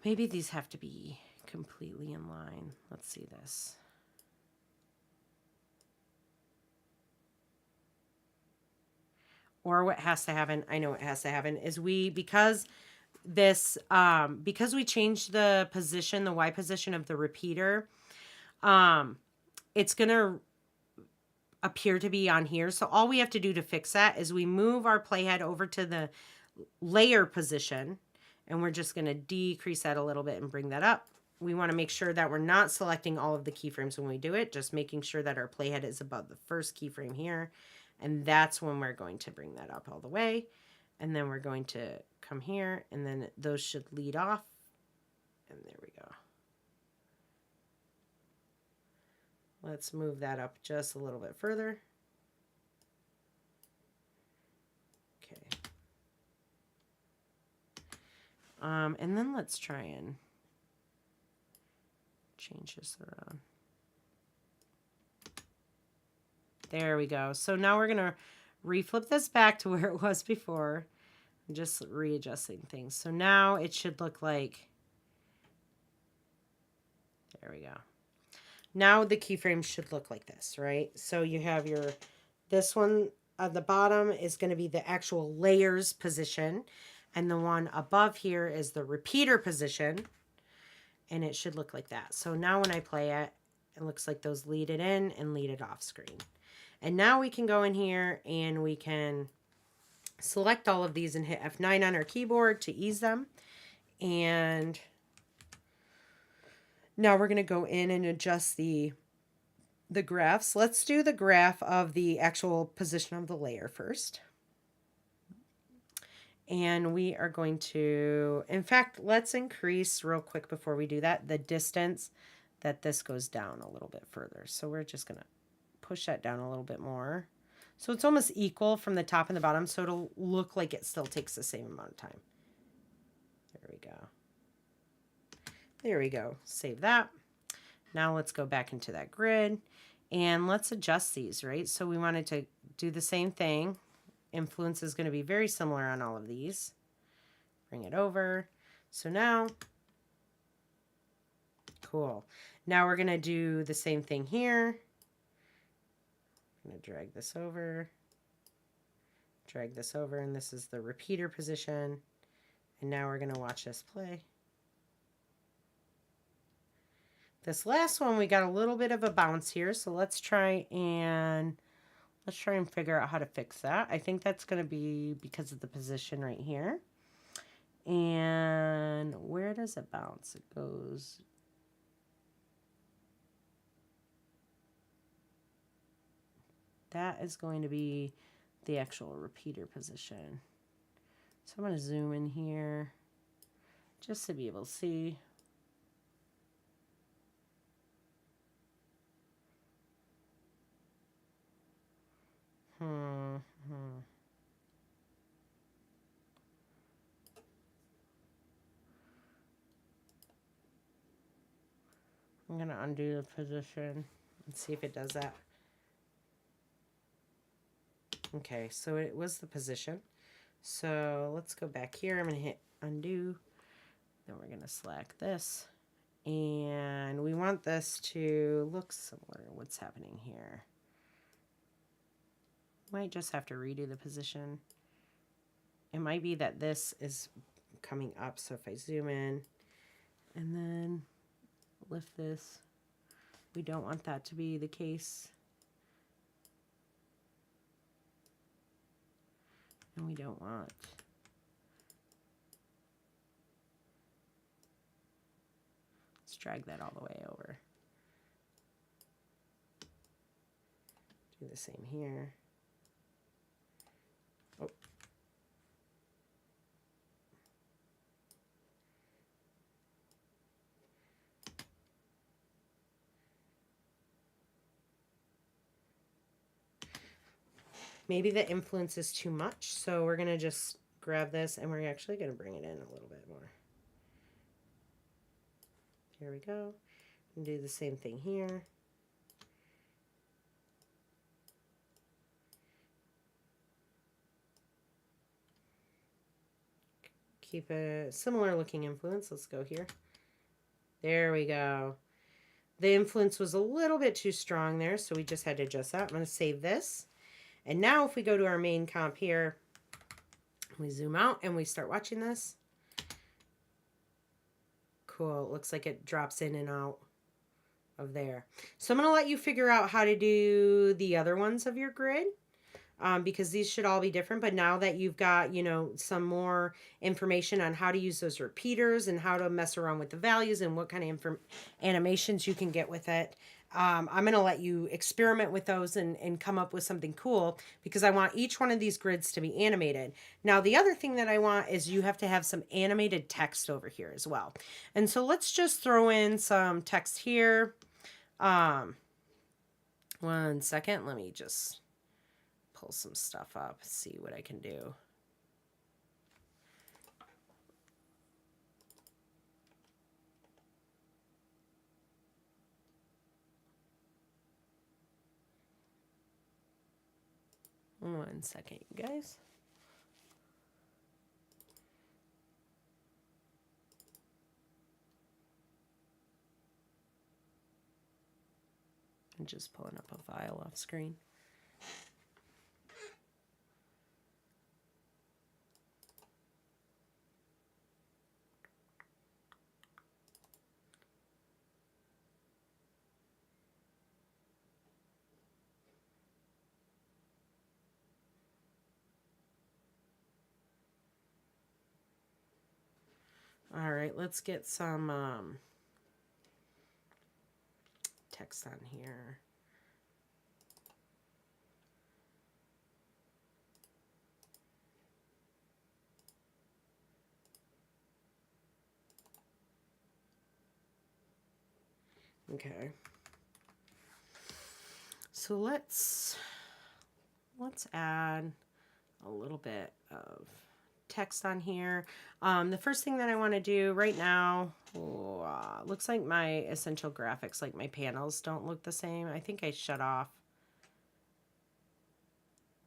Maybe these have to be completely in line. Let's see this. Or what has to happen, I know what has to happen, is because we changed the position, the Y position of the repeater, it's going to appear to be on here. So all we have to do to fix that is we move our playhead over to the layer position, and we're just going to decrease that a little bit and bring that up. We want to make sure that we're not selecting all of the keyframes when we do it, just making sure that our playhead is above the first keyframe here. And that's when we're going to bring that up all the way. And then we're going to come here, and then those should lead off. And there we go. Let's move that up just a little bit further. Okay. And then let's try and change this around. There we go. So now we're going to reflip this back to where it was before. I'm just readjusting things. So now it should look like, there we go. Now the keyframe should look like this, right? So you have this one at the bottom is going to be the actual layers position. And the one above here is the repeater position. And it should look like that. So now when I play it, it looks like those lead it in and lead it off screen. And now we can go in here and we can select all of these and hit F9 on our keyboard to ease them. And now we're going to go in and adjust the graphs. Let's do the graph of the actual position of the layer first. And we are going to, in fact, let's increase real quick before we do that, the distance that this goes down a little bit further. So we're just going to push that down a little bit more. So it's almost equal from the top and the bottom, so it'll look like it still takes the same amount of time. There we go. There we go. Save that. Now let's go back into that grid and let's adjust these, right? So we wanted to do the same thing. Influence is going to be very similar on all of these. Bring it over. So now, cool. Now we're going to do the same thing here. I'm going to drag this over, and this is the repeater position. And now we're going to watch this play. This last one, we got a little bit of a bounce here, so let's try and figure out how to fix that. I think that's going to be because of the position right here. And where does it bounce? It goes... That is going to be the actual repeater position. So I'm going to zoom in here just to be able to see. I'm going to undo the position and see if it does that. Okay, so it was the position. So let's go back here. I'm going to hit undo. Then we're going to select this. And we want this to look similar to what's happening here. Might just have to redo the position. It might be that this is coming up. So if I zoom in and then lift this, we don't want that to be the case. And we don't want let's drag that all the way over. Do the same here. Oh. Maybe the influence is too much, so we're going to just grab this and we're actually going to bring it in a little bit more. Here we go. And do the same thing here. Keep a similar looking influence. Let's go here. There we go. The influence was a little bit too strong there, so we just had to adjust that. I'm going to save this. And now if we go to our main comp here, we zoom out and we start watching this. Cool. It looks like it drops in and out of there. So I'm going to let you figure out how to do the other ones of your grid. Because these should all be different. But now that you've got, you know, some more information on how to use those repeaters and how to mess around with the values and what kind of animations you can get with it, I'm going to let you experiment with those and come up with something cool, because I want each one of these grids to be animated. Now, the other thing that I want is you have to have some animated text over here as well. And so let's just throw in some text here. 1 second. Let me just pull some stuff up, see what I can do. One second, you guys. I'm just pulling up a file off screen. All right, let's get some text on here. Okay. So let's add a little bit of text on here. The first thing that I want to do right now, looks like my essential graphics, like my panels don't look the same. I think I shut off.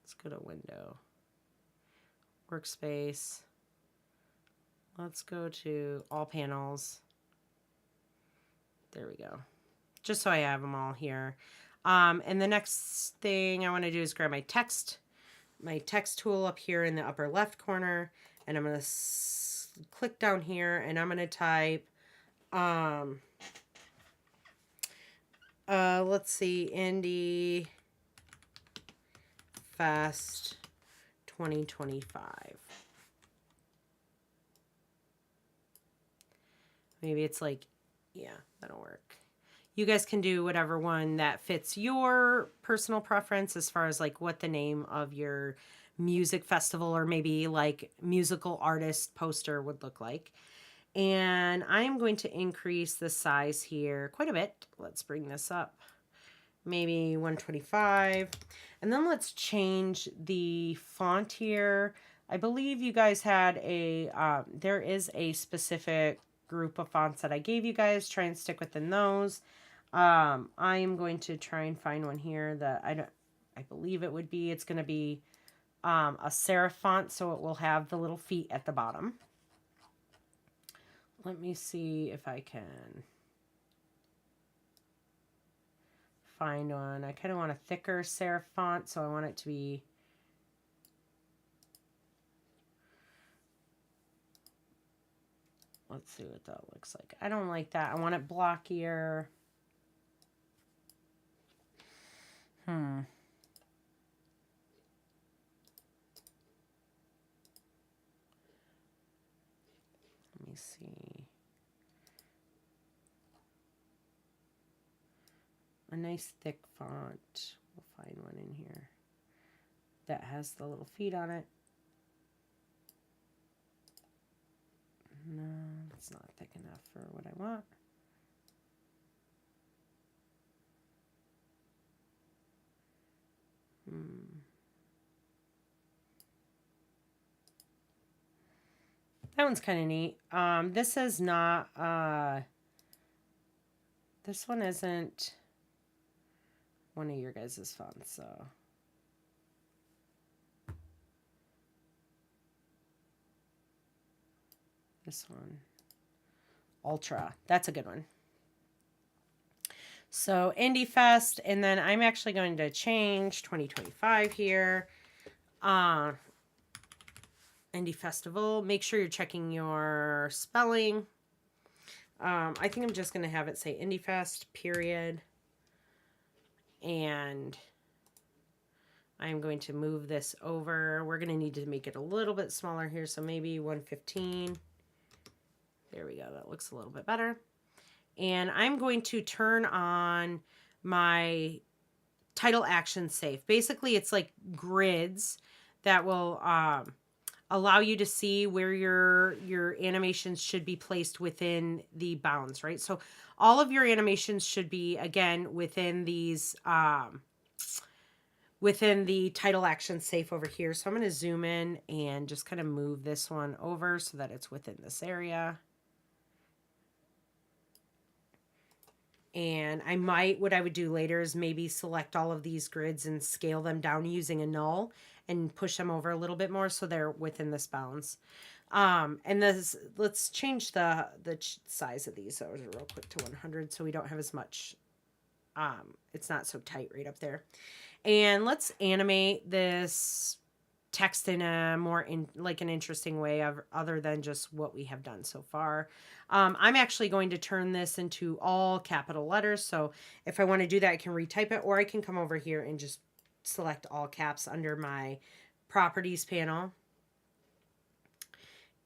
Let's go to window, workspace. Let's go to all panels. There we go. Just so I have them all here. And the next thing I want to do is grab my text tool up here in the upper left corner, and I'm going to click down here, and I'm going to type, let's see, Indie Fest 2025. Maybe it's like, yeah, that'll work. You guys can do whatever one that fits your personal preference as far as like what the name of your music festival or maybe like musical artist poster would look like. And I'm going to increase the size here quite a bit. Let's bring this up. Maybe 125. And then let's change the font here. I believe you guys had a, there is a specific group of fonts that I gave you guys. Try and stick within those. I am going to try and find one here that I believe it would be, it's going to be a serif font, so it will have the little feet at the bottom. Let me see if I can find one. I kind of want a thicker serif font, so I want it to be let's see what that looks like. I don't like that. I want it blockier. Let me see. A nice thick font. We'll find one in here that has the little feet on it. No, it's not thick enough for what I want. That one's kind of neat. This is not, this one isn't one of your guys' fonts, so. This one. Ultra. That's a good one. So Indie Fest, and then I'm actually going to change 2025 here. Indie Festival. Make sure you're checking your spelling. I think I'm just going to have it say Indie Fest, period. And I'm going to move this over. We're going to need to make it a little bit smaller here, so maybe 115. There we go. That looks a little bit better. And I'm going to turn on my title action safe. Basically, it's like grids that will allow you to see where your animations should be placed within the bounds, right? So all of your animations should be, again, within these, within the title action safe over here. So I'm going to zoom in and just kind of move this one over so that it's within this area. And what I would do later is maybe select all of these grids and scale them down using a null and push them over a little bit more so they're within this bounds. And this, let's change the size of these real quick to 100 so we don't have as much, it's not so tight right up there. And let's animate this text in a more like an interesting way other than just what we have done so far. I'm actually going to turn this into all capital letters. So if I want to do that, I can retype it, or I can come over here and just select all caps under my properties panel.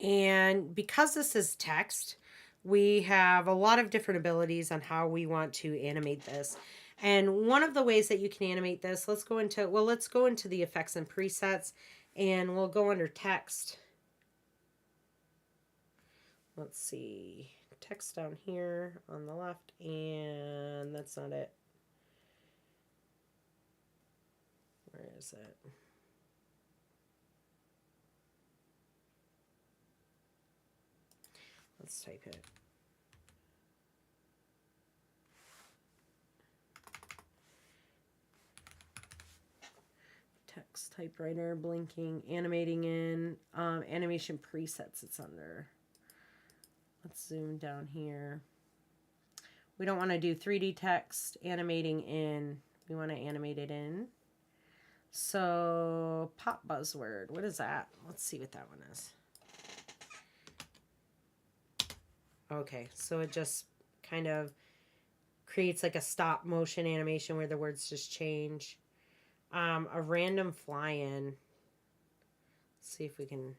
And because this is text, we have a lot of different abilities on how we want to animate this. And one of the ways that you can animate this, let's go into the effects and presets, and we'll go under text. Let's see, text down here on the left, and that's not it. Where is it? Let's type it. Text, typewriter, blinking, animating in, animation presets it's under. Let's zoom down here. We don't want to do 3D text animating in. We want to animate it in. So pop buzzword, what is that? Let's see what that one is. Okay, so it just kind of creates like a stop motion animation where the words just change. A random fly-in. Let's see if we can.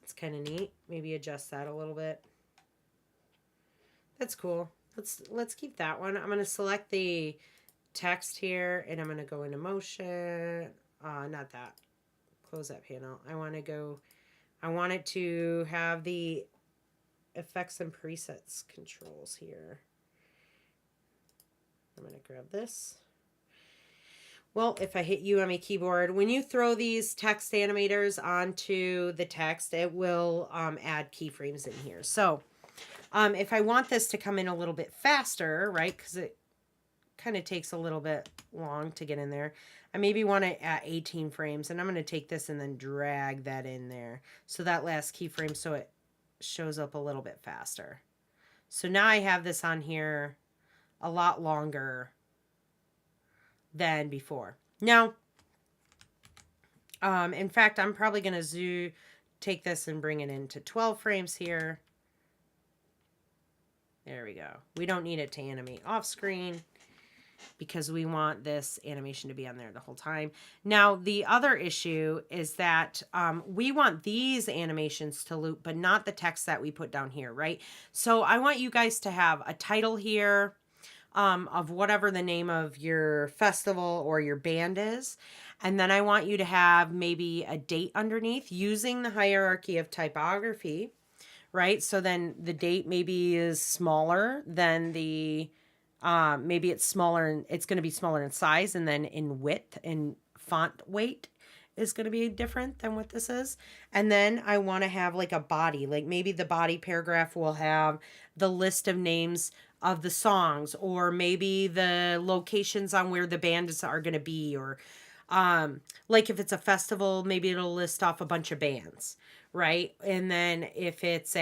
That's kind of neat. Maybe adjust that a little bit. That's cool. Let's keep that one. I'm going to select the text here, and I'm going to go into motion. Not that. Close that panel. I want it to have the effects and presets controls here. I'm going to grab this. Well, if I hit U on my keyboard, when you throw these text animators onto the text, it will add keyframes in here. So if I want this to come in a little bit faster, right, because it kind of takes a little bit long to get in there, I maybe want it at 18 frames, and I'm going to take this and then drag that in there. So that last keyframe, so it shows up a little bit faster. So now I have this on here a lot longer than before. Now, in fact, I'm probably going to take this and bring it into 12 frames here. There we go. We don't need it to animate off screen because we want this animation to be on there the whole time. Now, the other issue is that we want these animations to loop, but not the text that we put down here, right? So I want you guys to have a title here, of whatever the name of your festival or your band is. And then I want you to have maybe a date underneath using the hierarchy of typography, right? So then the date maybe is smaller than the, maybe it's smaller, and it's going to be smaller in size, and then in width and font weight is going to be different than what this is. And then I want to have like a body, like maybe the body paragraph will have the list of names of the songs, or maybe the locations on where the bands are going to be, or like if it's a festival, maybe it'll list off a bunch of bands, right? And then if it's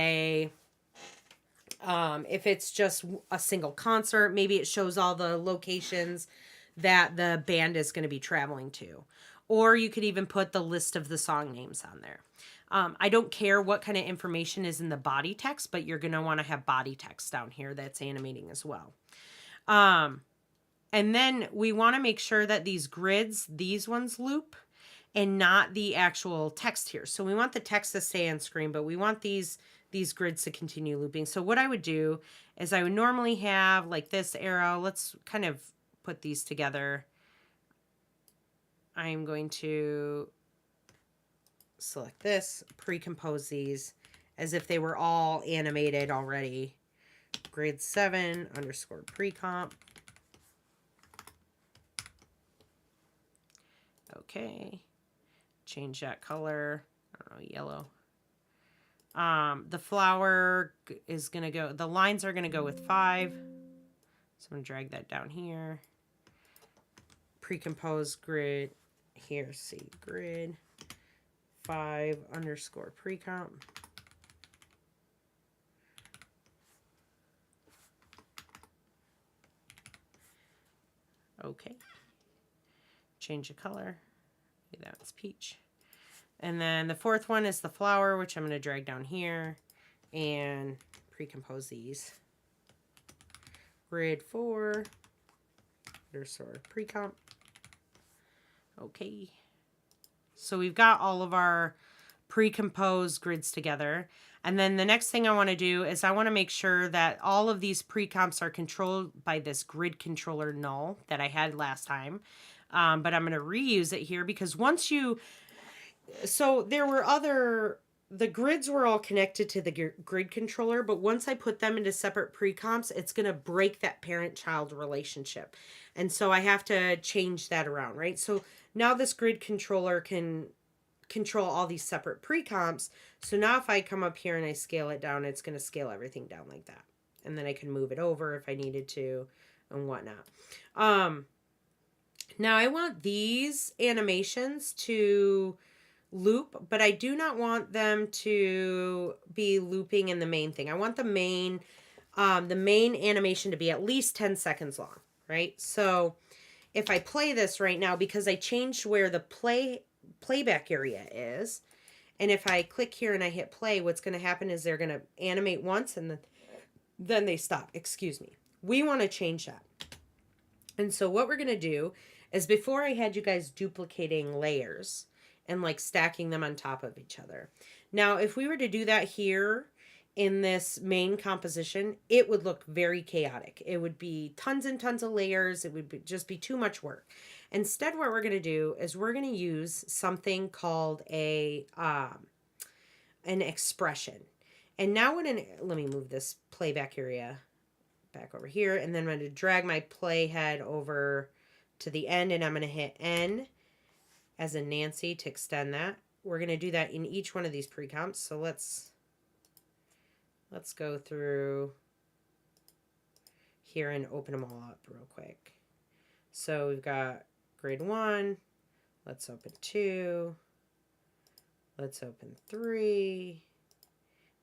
just a single concert, maybe it shows all the locations that the band is going to be traveling to. Or you could even put the list of the song names on there. I don't care what kind of information is in the body text, but you're going to want to have body text down here that's animating as well. And then we want to make sure that these grids, these ones loop and not the actual text here. So we want the text to stay on screen, but we want these grids to continue looping. So what I would do is I would normally have like this arrow. Let's kind of put these together. I'm going to select this, pre-compose these as if they were all animated already. Grid 7 underscore pre-comp. Okay. Change that color. I don't know, yellow. The flower is going to go, the lines are going to go with 5. So I'm going to drag that down here. Pre-compose grid. Here, see, grid 5 underscore pre-comp. Okay. Change the color. Okay, that's peach. And then the fourth one is the flower, which I'm going to drag down here and pre-compose these. Grid 4 underscore pre-comp. Okay. So we've got all of our pre-composed grids together. And then the next thing I want to do is I want to make sure that all of these pre-comps are controlled by this grid controller null that I had last time. But I'm going to reuse it here because once you... So there were the grids were all connected to the grid controller, but once I put them into separate pre-comps, it's going to break that parent-child relationship. And so I have to change that around, right? So now this grid controller can control all these separate pre-comps. So now if I come up here and I scale it down, it's going to scale everything down like that. And then I can move it over if I needed to and whatnot. Now I want these animations to loop, but I do not want them to be looping in the main thing. I want the main animation to be at least 10 seconds long, right? So if I play this right now, because I changed where the playback area is, and if I click here and I hit play, what's going to happen is they're going to animate once and then they stop. Excuse me. We want to change that. And so what we're going to do is, before I had you guys duplicating layers and like stacking them on top of each other. Now, if we were to do that here in this main composition, it would look very chaotic. It would be tons and tons of layers. It would just be too much work. Instead, what we're going to do is we're going to use something called an expression. And now let me move this playback area back over here, and then I'm going to drag my playhead over to the end, and I'm going to hit N as in Nancy to extend that. We're going to do that in each one of these pre-comps. So let's go through here and open them all up real quick. So we've got grid 1. Let's open 2. Let's open 3.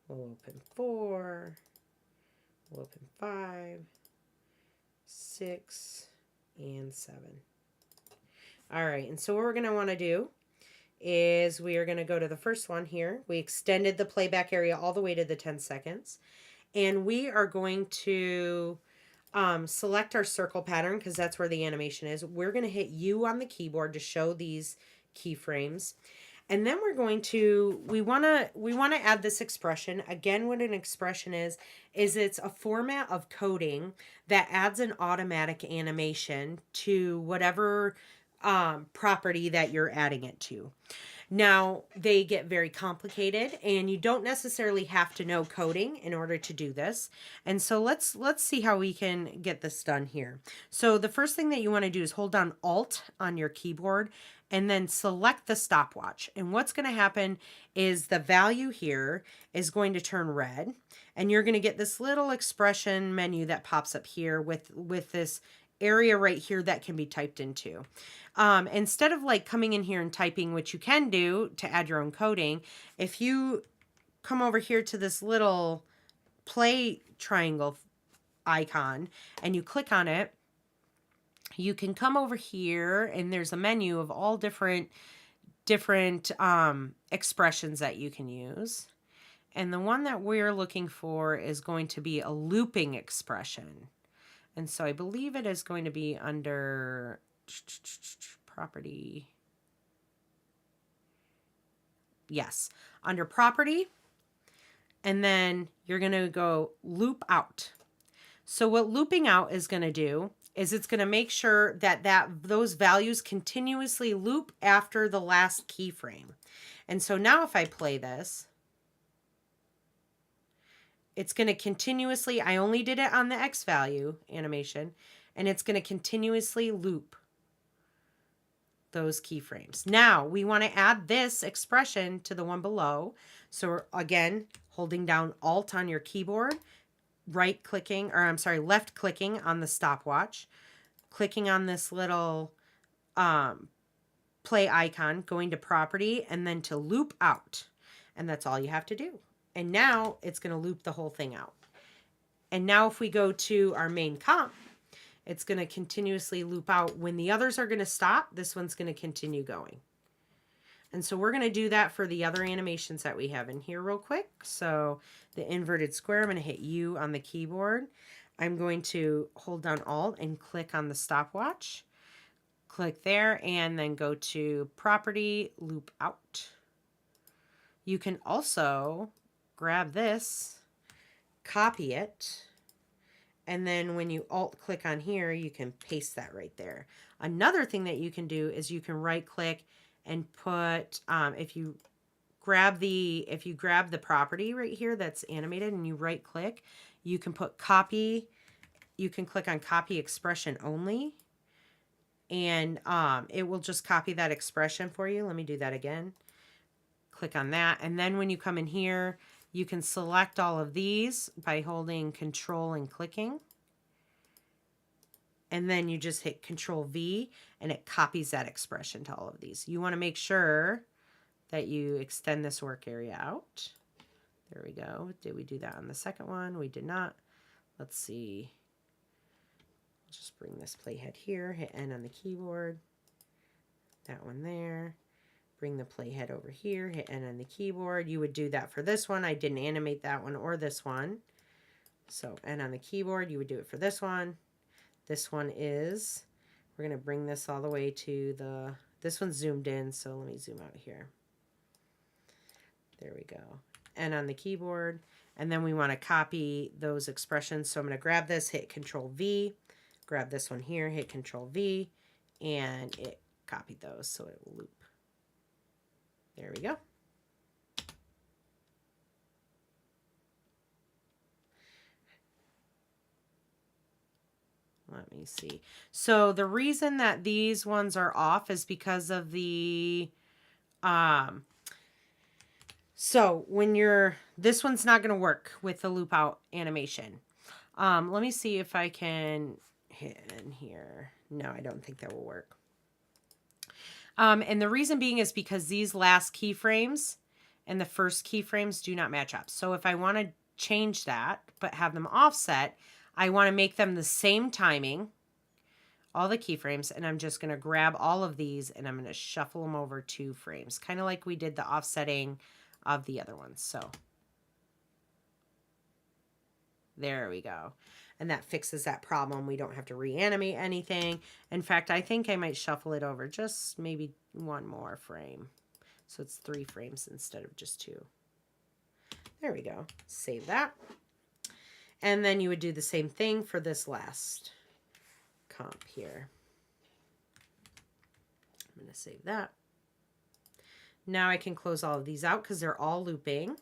We'll open 4. We'll open 5, 6, and 7. All right, and so what we're going to want to do is we are going to go to the first one here. We extended the playback area all the way to the 10 seconds. And we are going to select our circle pattern because that's where the animation is. We're going to hit U on the keyboard to show these keyframes. And then we're going to, we want to add this expression. Again, what an expression is it's a format of coding that adds an automatic animation to whatever property that you're adding it to. Now, they get very complicated, and you don't necessarily have to know coding in order to do this. And so let's see how we can get this done here. So the first thing that you want to do is hold down Alt on your keyboard and then select the stopwatch. And what's going to happen is the value here is going to turn red, and you're going to get this little expression menu that pops up here with this area right here that can be typed into. Instead of like coming in here and typing, which you can do to add your own coding, if you come over here to this little play triangle icon and you click on it, you can come over here and there's a menu of all different expressions that you can use. And the one that we're looking for is going to be a looping expression. And so I believe it is going to be under property. Yes, under property. And then you're going to go loop out. So what looping out is going to do is it's going to make sure that those values continuously loop after the last keyframe. And so now if I play this, it's going to continuously, I only did it on the X value animation, and it's going to continuously loop those keyframes. Now we want to add this expression to the one below. So again, holding down Alt on your keyboard, left clicking on the stopwatch, clicking on this little play icon, going to property, and then to loop out. And that's all you have to do. And now it's going to loop the whole thing out. And now if we go to our main comp, it's going to continuously loop out. When the others are going to stop, this one's going to continue going. And so we're going to do that for the other animations that we have in here real quick. So the inverted square, I'm going to hit U on the keyboard. I'm going to hold down Alt and click on the stopwatch. Click there and then go to property, loop out. You can also grab this, copy it, and then when you Alt click on here, you can paste that right there. Another thing that you can do is you can right click and put, if you grab the property right here that's animated and you right click, you can put copy, you can click on copy expression only, and it will just copy that expression for you. Let me do that again. Click on that, and then when you come in here, you can select all of these by holding Control and clicking. And then you just hit Control V and it copies that expression to all of these. You want to make sure that you extend this work area out. There we go. Did we do that on the second one? We did not. Let's see. Just bring this playhead here, hit N on the keyboard. That one there. Bring the playhead over here, hit N on the keyboard. You would do that for this one. I didn't animate that one or this one. So N on the keyboard, you would do it for this one. This one is, we're going to bring this all the way to the, this one's zoomed in, so let me zoom out here. There we go. N on the keyboard. And then we want to copy those expressions. So I'm going to grab this, hit Control V, grab this one here, hit Control V, and it copied those, so it will loop. There we go. Let me see. So the reason that these ones are off is because of the, so when you're, this one's not going to work with the loop out animation. Let me see if I can hit in here. No, I don't think that will work. And the reason being is because these last keyframes and the first keyframes do not match up. So if I want to change that, but have them offset, I want to make them the same timing, all the keyframes, and I'm just going to grab all of these and I'm going to shuffle them over 2 frames, kind of like we did the offsetting of the other ones. So there we go. And that fixes that problem. We don't have to reanimate anything. In fact, I think I might shuffle it over just maybe 1 more frame. So it's 3 frames instead of just 2. There we go. Save that. And then you would do the same thing for this last comp here. I'm going to save that. Now I can close all of these out because they're all looping.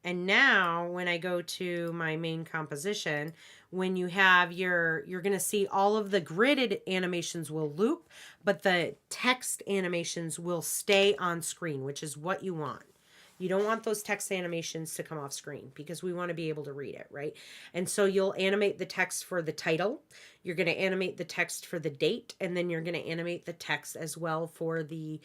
And now when I go to my main composition, when you have you're going to see all of the gridded animations will loop, but the text animations will stay on screen, which is what you want. You don't want those text animations to come off screen because we want to be able to read it, right? And so you'll animate the text for the title. You're going to animate the text for the date, and then you're going to animate the text as well for the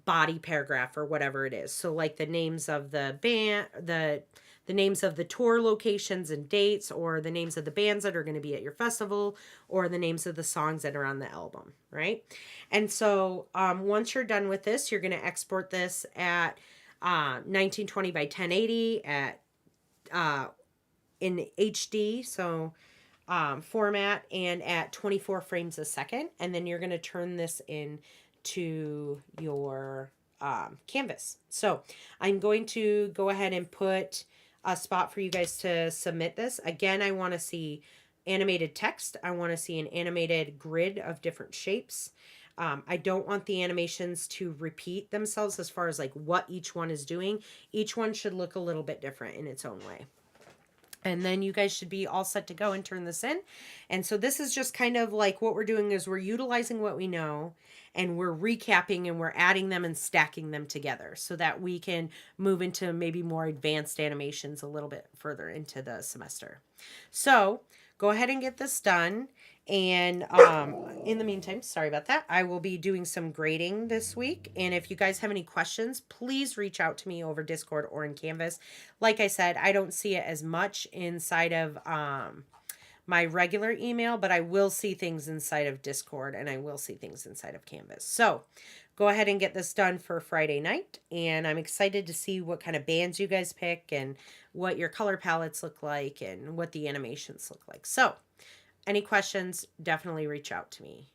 body paragraph or whatever it is. So like the names of the band, the names of the tour locations and dates, or the names of the bands that are going to be at your festival, or the names of the songs that are on the album, right? And so once you're done with this, you're going to export this at 1920 by 1080 at in HD, so format, and at 24 frames a second. And then you're going to turn this in to your canvas. So I'm going to go ahead and put a spot for you guys to submit this. Again, I want to see animated text. I want to see an animated grid of different shapes. I don't want the animations to repeat themselves as far as like what each one is doing. Each one should look a little bit different in its own way. And then you guys should be all set to go and turn this in. And so this is just kind of like what we're doing is we're utilizing what we know and we're recapping and we're adding them and stacking them together so that we can move into maybe more advanced animations a little bit further into the semester. So go ahead and get this done. And in the meantime, sorry about that, I will be doing some grading this week. And if you guys have any questions, please reach out to me over Discord or in Canvas. Like I said, I don't see it as much inside of my regular email, but I will see things inside of Discord and I will see things inside of Canvas. So go ahead and get this done for Friday night. And I'm excited to see what kind of bands you guys pick and what your color palettes look like and what the animations look like. So any questions, definitely reach out to me.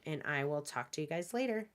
And I will talk to you guys later.